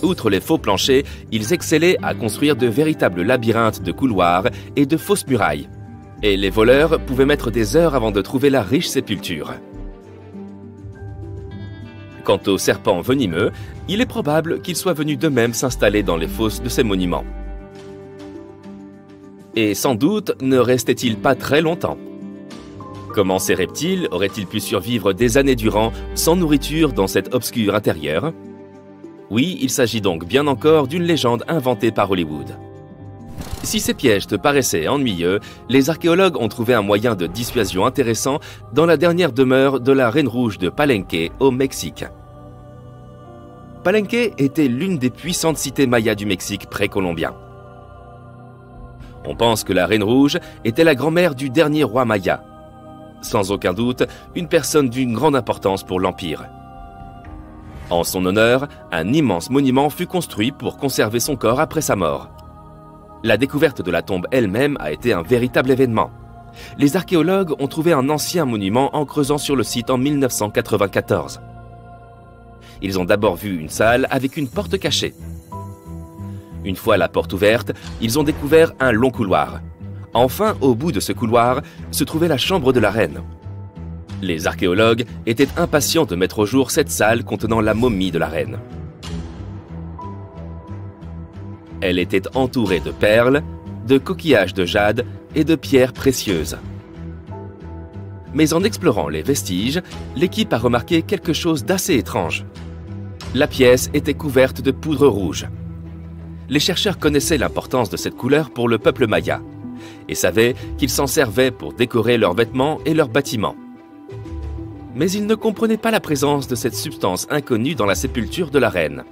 Outre les faux planchers, ils excellaient à construire de véritables labyrinthes de couloirs et de fausses murailles. Et les voleurs pouvaient mettre des heures avant de trouver la riche sépulture. Quant aux serpents venimeux, il est probable qu'ils soient venus d'eux-mêmes s'installer dans les fosses de ces monuments. Et sans doute ne restaient-ils pas très longtemps. Comment ces reptiles auraient-ils pu survivre des années durant sans nourriture dans cet obscur intérieur? Oui, il s'agit donc bien encore d'une légende inventée par Hollywood. Si ces pièges te paraissaient ennuyeux, les archéologues ont trouvé un moyen de dissuasion intéressant dans la dernière demeure de la Reine Rouge de Palenque, au Mexique. Palenque était l'une des puissantes cités mayas du Mexique précolombien. On pense que la Reine Rouge était la grand-mère du dernier roi maya. Sans aucun doute, une personne d'une grande importance pour l'Empire. En son honneur, un immense monument fut construit pour conserver son corps après sa mort. La découverte de la tombe elle-même a été un véritable événement. Les archéologues ont trouvé un ancien monument en creusant sur le site en 1994. Ils ont d'abord vu une salle avec une porte cachée. Une fois la porte ouverte, ils ont découvert un long couloir. Enfin, au bout de ce couloir, se trouvait la chambre de la reine. Les archéologues étaient impatients de mettre au jour cette salle contenant la momie de la reine. Elle était entourée de perles, de coquillages de jade et de pierres précieuses. Mais en explorant les vestiges, l'équipe a remarqué quelque chose d'assez étrange. La pièce était couverte de poudre rouge. Les chercheurs connaissaient l'importance de cette couleur pour le peuple maya et savaient qu'ils s'en servaient pour décorer leurs vêtements et leurs bâtiments. Mais ils ne comprenaient pas la présence de cette substance inconnue dans la sépulture de la reine.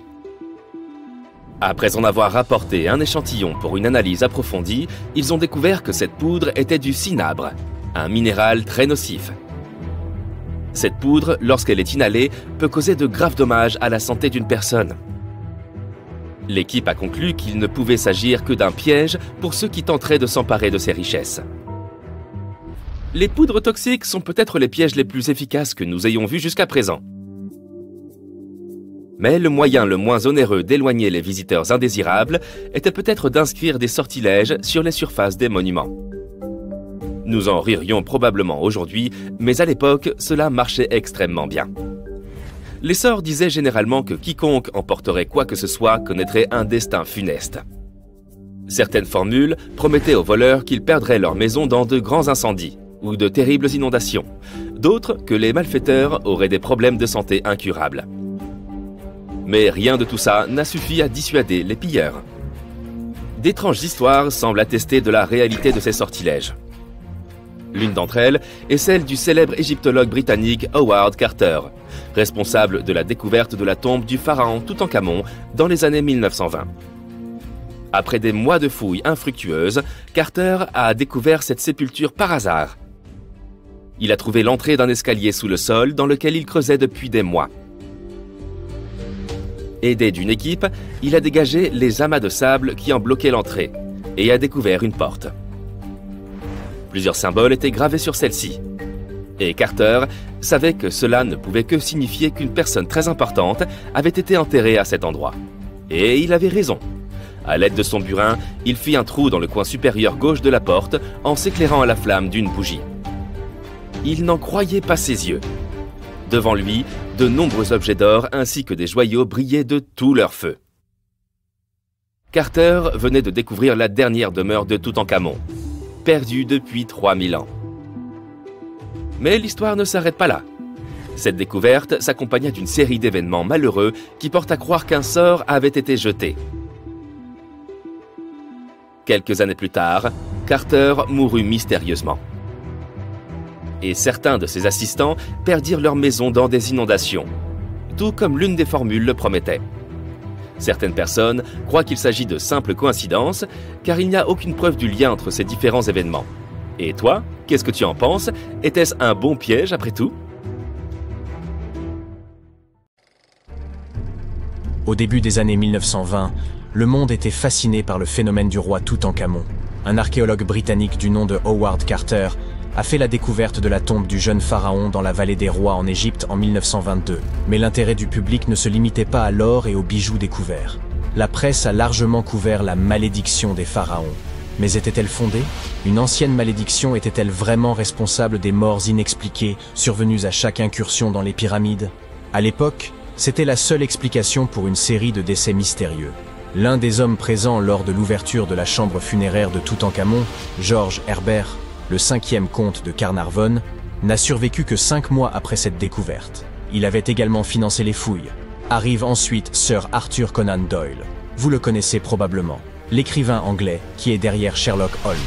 Après en avoir rapporté un échantillon pour une analyse approfondie, ils ont découvert que cette poudre était du cinabre, un minéral très nocif. Cette poudre, lorsqu'elle est inhalée, peut causer de graves dommages à la santé d'une personne. L'équipe a conclu qu'il ne pouvait s'agir que d'un piège pour ceux qui tenteraient de s'emparer de ces richesses. Les poudres toxiques sont peut-être les pièges les plus efficaces que nous ayons vus jusqu'à présent. Mais le moyen le moins onéreux d'éloigner les visiteurs indésirables était peut-être d'inscrire des sortilèges sur les surfaces des monuments. Nous en ririons probablement aujourd'hui, mais à l'époque, cela marchait extrêmement bien. Les sorts disaient généralement que quiconque emporterait quoi que ce soit connaîtrait un destin funeste. Certaines formules promettaient aux voleurs qu'ils perdraient leur maison dans de grands incendies ou de terribles inondations, d'autres que les malfaiteurs auraient des problèmes de santé incurables. Mais rien de tout ça n'a suffi à dissuader les pilleurs. D'étranges histoires semblent attester de la réalité de ces sortilèges. L'une d'entre elles est celle du célèbre égyptologue britannique Howard Carter, responsable de la découverte de la tombe du pharaon Toutankhamon dans les années 1920. Après des mois de fouilles infructueuses, Carter a découvert cette sépulture par hasard. Il a trouvé l'entrée d'un escalier sous le sol dans lequel il creusait depuis des mois. Aidé d'une équipe, il a dégagé les amas de sable qui en bloquaient l'entrée et a découvert une porte. Plusieurs symboles étaient gravés sur celle-ci. Et Carter savait que cela ne pouvait que signifier qu'une personne très importante avait été enterrée à cet endroit. Et il avait raison. À l'aide de son burin, il fit un trou dans le coin supérieur gauche de la porte en s'éclairant à la flamme d'une bougie. Il n'en croyait pas ses yeux. Devant lui, de nombreux objets d'or ainsi que des joyaux brillaient de tout leur feu. Carter venait de découvrir la dernière demeure de Toutankhamon, perdue depuis 3000 ans. Mais l'histoire ne s'arrête pas là. Cette découverte s'accompagna d'une série d'événements malheureux qui portent à croire qu'un sort avait été jeté. Quelques années plus tard, Carter mourut mystérieusement. Et certains de ses assistants perdirent leur maison dans des inondations, tout comme l'une des formules le promettait. Certaines personnes croient qu'il s'agit de simples coïncidences, car il n'y a aucune preuve du lien entre ces différents événements. Et toi, qu'est-ce que tu en penses? Était-ce un bon piège après tout? Au début des années 1920, le monde était fasciné par le phénomène du roi Toutankhamon. Un archéologue britannique du nom de Howard Carter a fait la découverte de la tombe du jeune pharaon dans la vallée des rois en Égypte en 1922. Mais l'intérêt du public ne se limitait pas à l'or et aux bijoux découverts. La presse a largement couvert la malédiction des pharaons. Mais était-elle fondée? Une ancienne malédiction était-elle vraiment responsable des morts inexpliquées survenues à chaque incursion dans les pyramides? À l'époque, C'était la seule explication pour une série de décès mystérieux. L'un des hommes présents lors de l'ouverture de la chambre funéraire de Toutankhamon, George Herbert, le 5e comte de Carnarvon, n'a survécu que 5 mois après cette découverte. Il avait également financé les fouilles. Arrive ensuite Sir Arthur Conan Doyle. Vous le connaissez probablement, l'écrivain anglais qui est derrière Sherlock Holmes.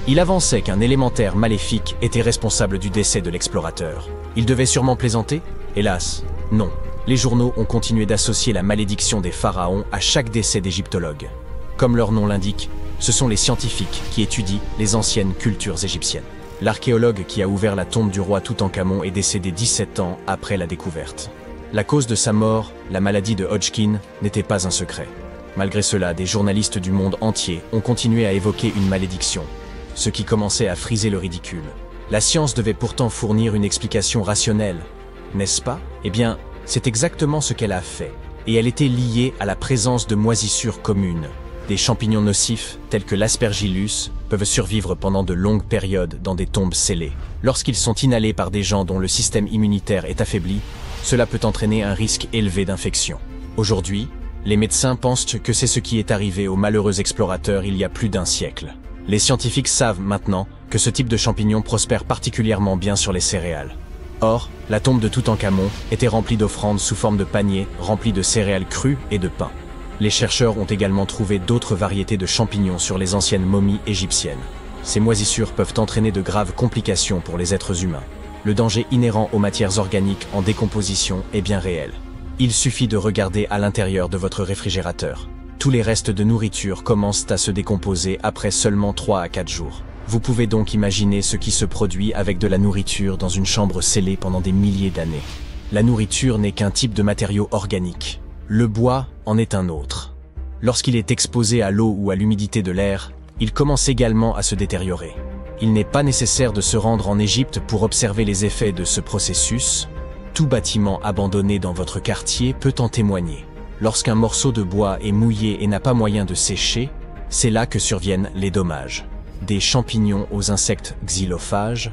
Il avançait qu'un élémentaire maléfique était responsable du décès de l'explorateur. Il devait sûrement plaisanter? Hélas, non. Les journaux ont continué d'associer la malédiction des pharaons à chaque décès d'égyptologues. Comme leur nom l'indique, ce sont les scientifiques qui étudient les anciennes cultures égyptiennes. L'archéologue qui a ouvert la tombe du roi Toutankhamon est décédé 17 ans après la découverte. La cause de sa mort, la maladie de Hodgkin, n'était pas un secret. Malgré cela, des journalistes du monde entier ont continué à évoquer une malédiction, ce qui commençait à friser le ridicule. La science devait pourtant fournir une explication rationnelle, n'est-ce pas? Eh bien, c'est exactement ce qu'elle a fait, et elle était liée à la présence de moisissures communes. Des champignons nocifs, tels que l'aspergillus, peuvent survivre pendant de longues périodes dans des tombes scellées. Lorsqu'ils sont inhalés par des gens dont le système immunitaire est affaibli, cela peut entraîner un risque élevé d'infection. Aujourd'hui, les médecins pensent que c'est ce qui est arrivé aux malheureux explorateurs il y a plus d'un siècle. Les scientifiques savent maintenant que ce type de champignon prospère particulièrement bien sur les céréales. Or, la tombe de Toutankhamon était remplie d'offrandes sous forme de paniers remplis de céréales crues et de pain. Les chercheurs ont également trouvé d'autres variétés de champignons sur les anciennes momies égyptiennes. Ces moisissures peuvent entraîner de graves complications pour les êtres humains. Le danger inhérent aux matières organiques en décomposition est bien réel. Il suffit de regarder à l'intérieur de votre réfrigérateur. Tous les restes de nourriture commencent à se décomposer après seulement 3 à 4 jours. Vous pouvez donc imaginer ce qui se produit avec de la nourriture dans une chambre scellée pendant des milliers d'années. La nourriture n'est qu'un type de matériau organique. Le bois en est un autre. Lorsqu'il est exposé à l'eau ou à l'humidité de l'air, il commence également à se détériorer. Il n'est pas nécessaire de se rendre en Égypte pour observer les effets de ce processus. Tout bâtiment abandonné dans votre quartier peut en témoigner. Lorsqu'un morceau de bois est mouillé et n'a pas moyen de sécher, c'est là que surviennent les dommages. Des champignons aux insectes xylophages,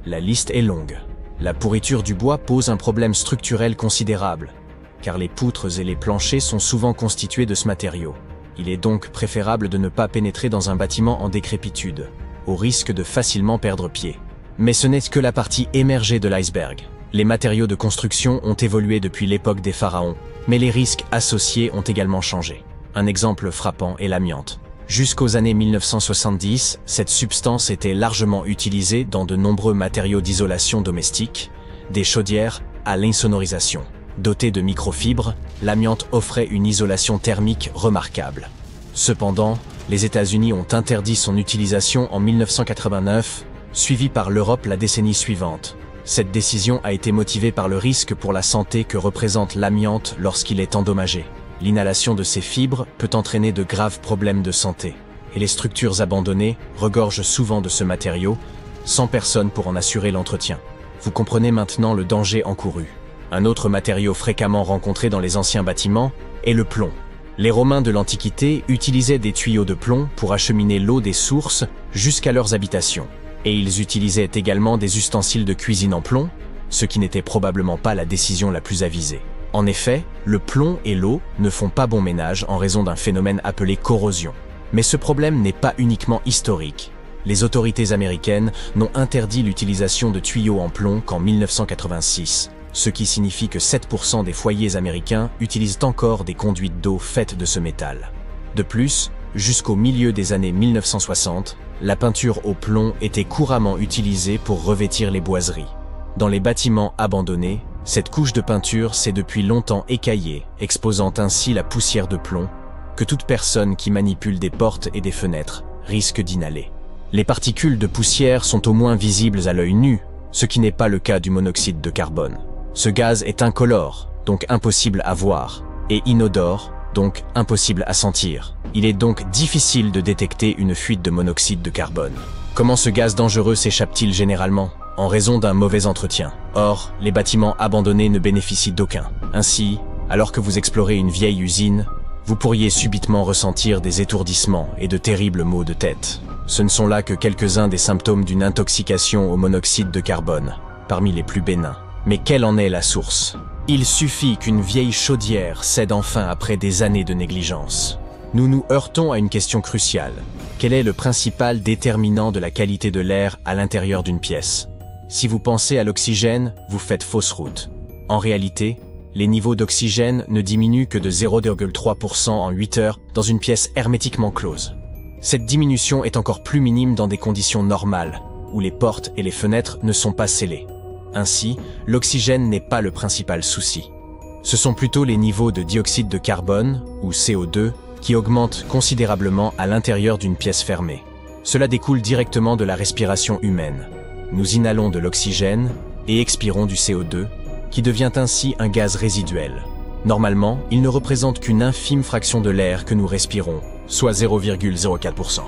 la liste est longue. La pourriture du bois pose un problème structurel considérable, car les poutres et les planchers sont souvent constitués de ce matériau. Il est donc préférable de ne pas pénétrer dans un bâtiment en décrépitude, au risque de facilement perdre pied. Mais ce n'est que la partie émergée de l'iceberg. Les matériaux de construction ont évolué depuis l'époque des pharaons, mais les risques associés ont également changé. Un exemple frappant est l'amiante. Jusqu'aux années 1970, cette substance était largement utilisée dans de nombreux matériaux d'isolation domestique, des chaudières à l'insonorisation. Dotée de microfibres, l'amiante offrait une isolation thermique remarquable. Cependant, les États-Unis ont interdit son utilisation en 1989, suivi par l'Europe la décennie suivante. Cette décision a été motivée par le risque pour la santé que représente l'amiante lorsqu'il est endommagé. L'inhalation de ces fibres peut entraîner de graves problèmes de santé, et les structures abandonnées regorgent souvent de ce matériau, sans personne pour en assurer l'entretien. Vous comprenez maintenant le danger encouru. Un autre matériau fréquemment rencontré dans les anciens bâtiments est le plomb. Les Romains de l'Antiquité utilisaient des tuyaux de plomb pour acheminer l'eau des sources jusqu'à leurs habitations. Et ils utilisaient également des ustensiles de cuisine en plomb, ce qui n'était probablement pas la décision la plus avisée. En effet, le plomb et l'eau ne font pas bon ménage en raison d'un phénomène appelé corrosion. Mais ce problème n'est pas uniquement historique. Les autorités américaines n'ont interdit l'utilisation de tuyaux en plomb qu'en 1986, ce qui signifie que 7% des foyers américains utilisent encore des conduites d'eau faites de ce métal. De plus, jusqu'au milieu des années 1960, la peinture au plomb était couramment utilisée pour revêtir les boiseries. Dans les bâtiments abandonnés, cette couche de peinture s'est depuis longtemps écaillée, exposant ainsi la poussière de plomb que toute personne qui manipule des portes et des fenêtres risque d'inhaler. Les particules de poussière sont au moins visibles à l'œil nu, ce qui n'est pas le cas du monoxyde de carbone. Ce gaz est incolore, donc impossible à voir, et inodore, donc impossible à sentir. Il est donc difficile de détecter une fuite de monoxyde de carbone. Comment ce gaz dangereux s'échappe-t-il généralement? En raison d'un mauvais entretien. Or, les bâtiments abandonnés ne bénéficient d'aucun. Ainsi, alors que vous explorez une vieille usine, vous pourriez subitement ressentir des étourdissements et de terribles maux de tête. Ce ne sont là que quelques-uns des symptômes d'une intoxication au monoxyde de carbone, parmi les plus bénins. Mais quelle en est la source? Il suffit qu'une vieille chaudière cède enfin après des années de négligence. Nous nous heurtons à une question cruciale. Quel est le principal déterminant de la qualité de l'air à l'intérieur d'une pièce? Si vous pensez à l'oxygène, vous faites fausse route. En réalité, les niveaux d'oxygène ne diminuent que de 0,3% en 8 heures dans une pièce hermétiquement close. Cette diminution est encore plus minime dans des conditions normales, où les portes et les fenêtres ne sont pas scellées. Ainsi, l'oxygène n'est pas le principal souci. Ce sont plutôt les niveaux de dioxyde de carbone, ou CO2, qui augmentent considérablement à l'intérieur d'une pièce fermée. Cela découle directement de la respiration humaine. Nous inhalons de l'oxygène et expirons du CO2, qui devient ainsi un gaz résiduel. Normalement, il ne représente qu'une infime fraction de l'air que nous respirons, soit 0,04%.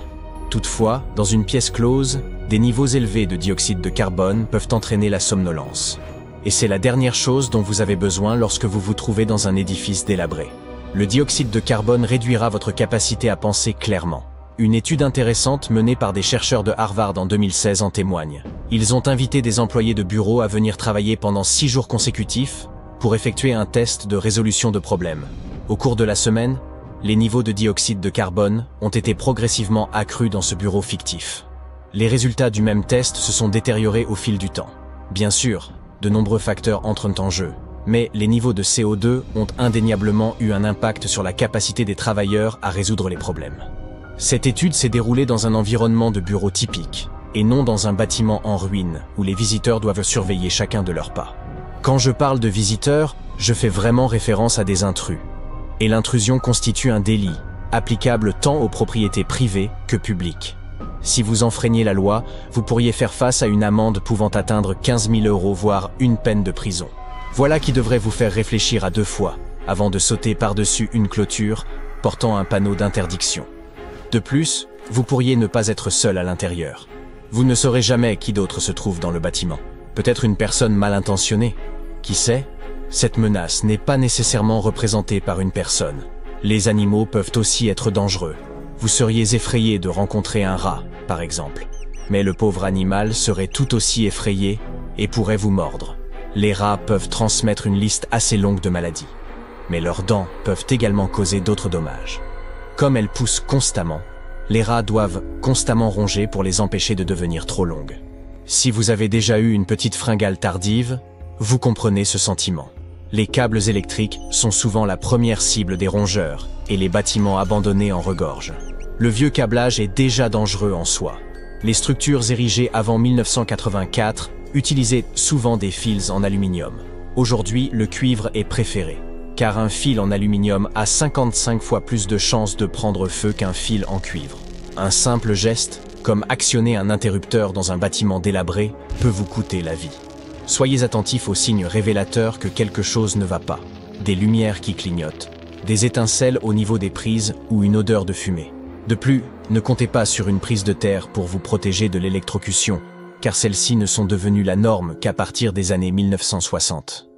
Toutefois, dans une pièce close, des niveaux élevés de dioxyde de carbone peuvent entraîner la somnolence. Et c'est la dernière chose dont vous avez besoin lorsque vous vous trouvez dans un édifice délabré. Le dioxyde de carbone réduira votre capacité à penser clairement. Une étude intéressante menée par des chercheurs de Harvard en 2016 en témoigne. Ils ont invité des employés de bureau à venir travailler pendant 6 jours consécutifs pour effectuer un test de résolution de problèmes. Au cours de la semaine, les niveaux de dioxyde de carbone ont été progressivement accrus dans ce bureau fictif. Les résultats du même test se sont détériorés au fil du temps. Bien sûr, de nombreux facteurs entrent en jeu, mais les niveaux de CO2 ont indéniablement eu un impact sur la capacité des travailleurs à résoudre les problèmes. Cette étude s'est déroulée dans un environnement de bureau typique, et non dans un bâtiment en ruine où les visiteurs doivent surveiller chacun de leurs pas. Quand je parle de visiteurs, je fais vraiment référence à des intrus. Et l'intrusion constitue un délit, applicable tant aux propriétés privées que publiques. Si vous enfreignez la loi, vous pourriez faire face à une amende pouvant atteindre 15 000 €, voire une peine de prison. Voilà qui devrait vous faire réfléchir à 2 fois, avant de sauter par-dessus une clôture portant un panneau d'interdiction. De plus, vous pourriez ne pas être seul à l'intérieur. Vous ne saurez jamais qui d'autre se trouve dans le bâtiment. Peut-être une personne mal intentionnée. Qui sait? Cette menace n'est pas nécessairement représentée par une personne. Les animaux peuvent aussi être dangereux. Vous seriez effrayé de rencontrer un rat, par exemple. Mais le pauvre animal serait tout aussi effrayé et pourrait vous mordre. Les rats peuvent transmettre une liste assez longue de maladies. Mais leurs dents peuvent également causer d'autres dommages. Comme elles poussent constamment, les rats doivent constamment ronger pour les empêcher de devenir trop longues. Si vous avez déjà eu une petite fringale tardive, vous comprenez ce sentiment. Les câbles électriques sont souvent la première cible des rongeurs et les bâtiments abandonnés en regorgent. Le vieux câblage est déjà dangereux en soi. Les structures érigées avant 1984 utilisaient souvent des fils en aluminium. Aujourd'hui, le cuivre est préféré, car un fil en aluminium a 55 fois plus de chances de prendre feu qu'un fil en cuivre. Un simple geste, comme actionner un interrupteur dans un bâtiment délabré, peut vous coûter la vie. Soyez attentifs aux signes révélateurs que quelque chose ne va pas. Des lumières qui clignotent, des étincelles au niveau des prises ou une odeur de fumée. De plus, ne comptez pas sur une prise de terre pour vous protéger de l'électrocution, car celles-ci ne sont devenues la norme qu'à partir des années 1960.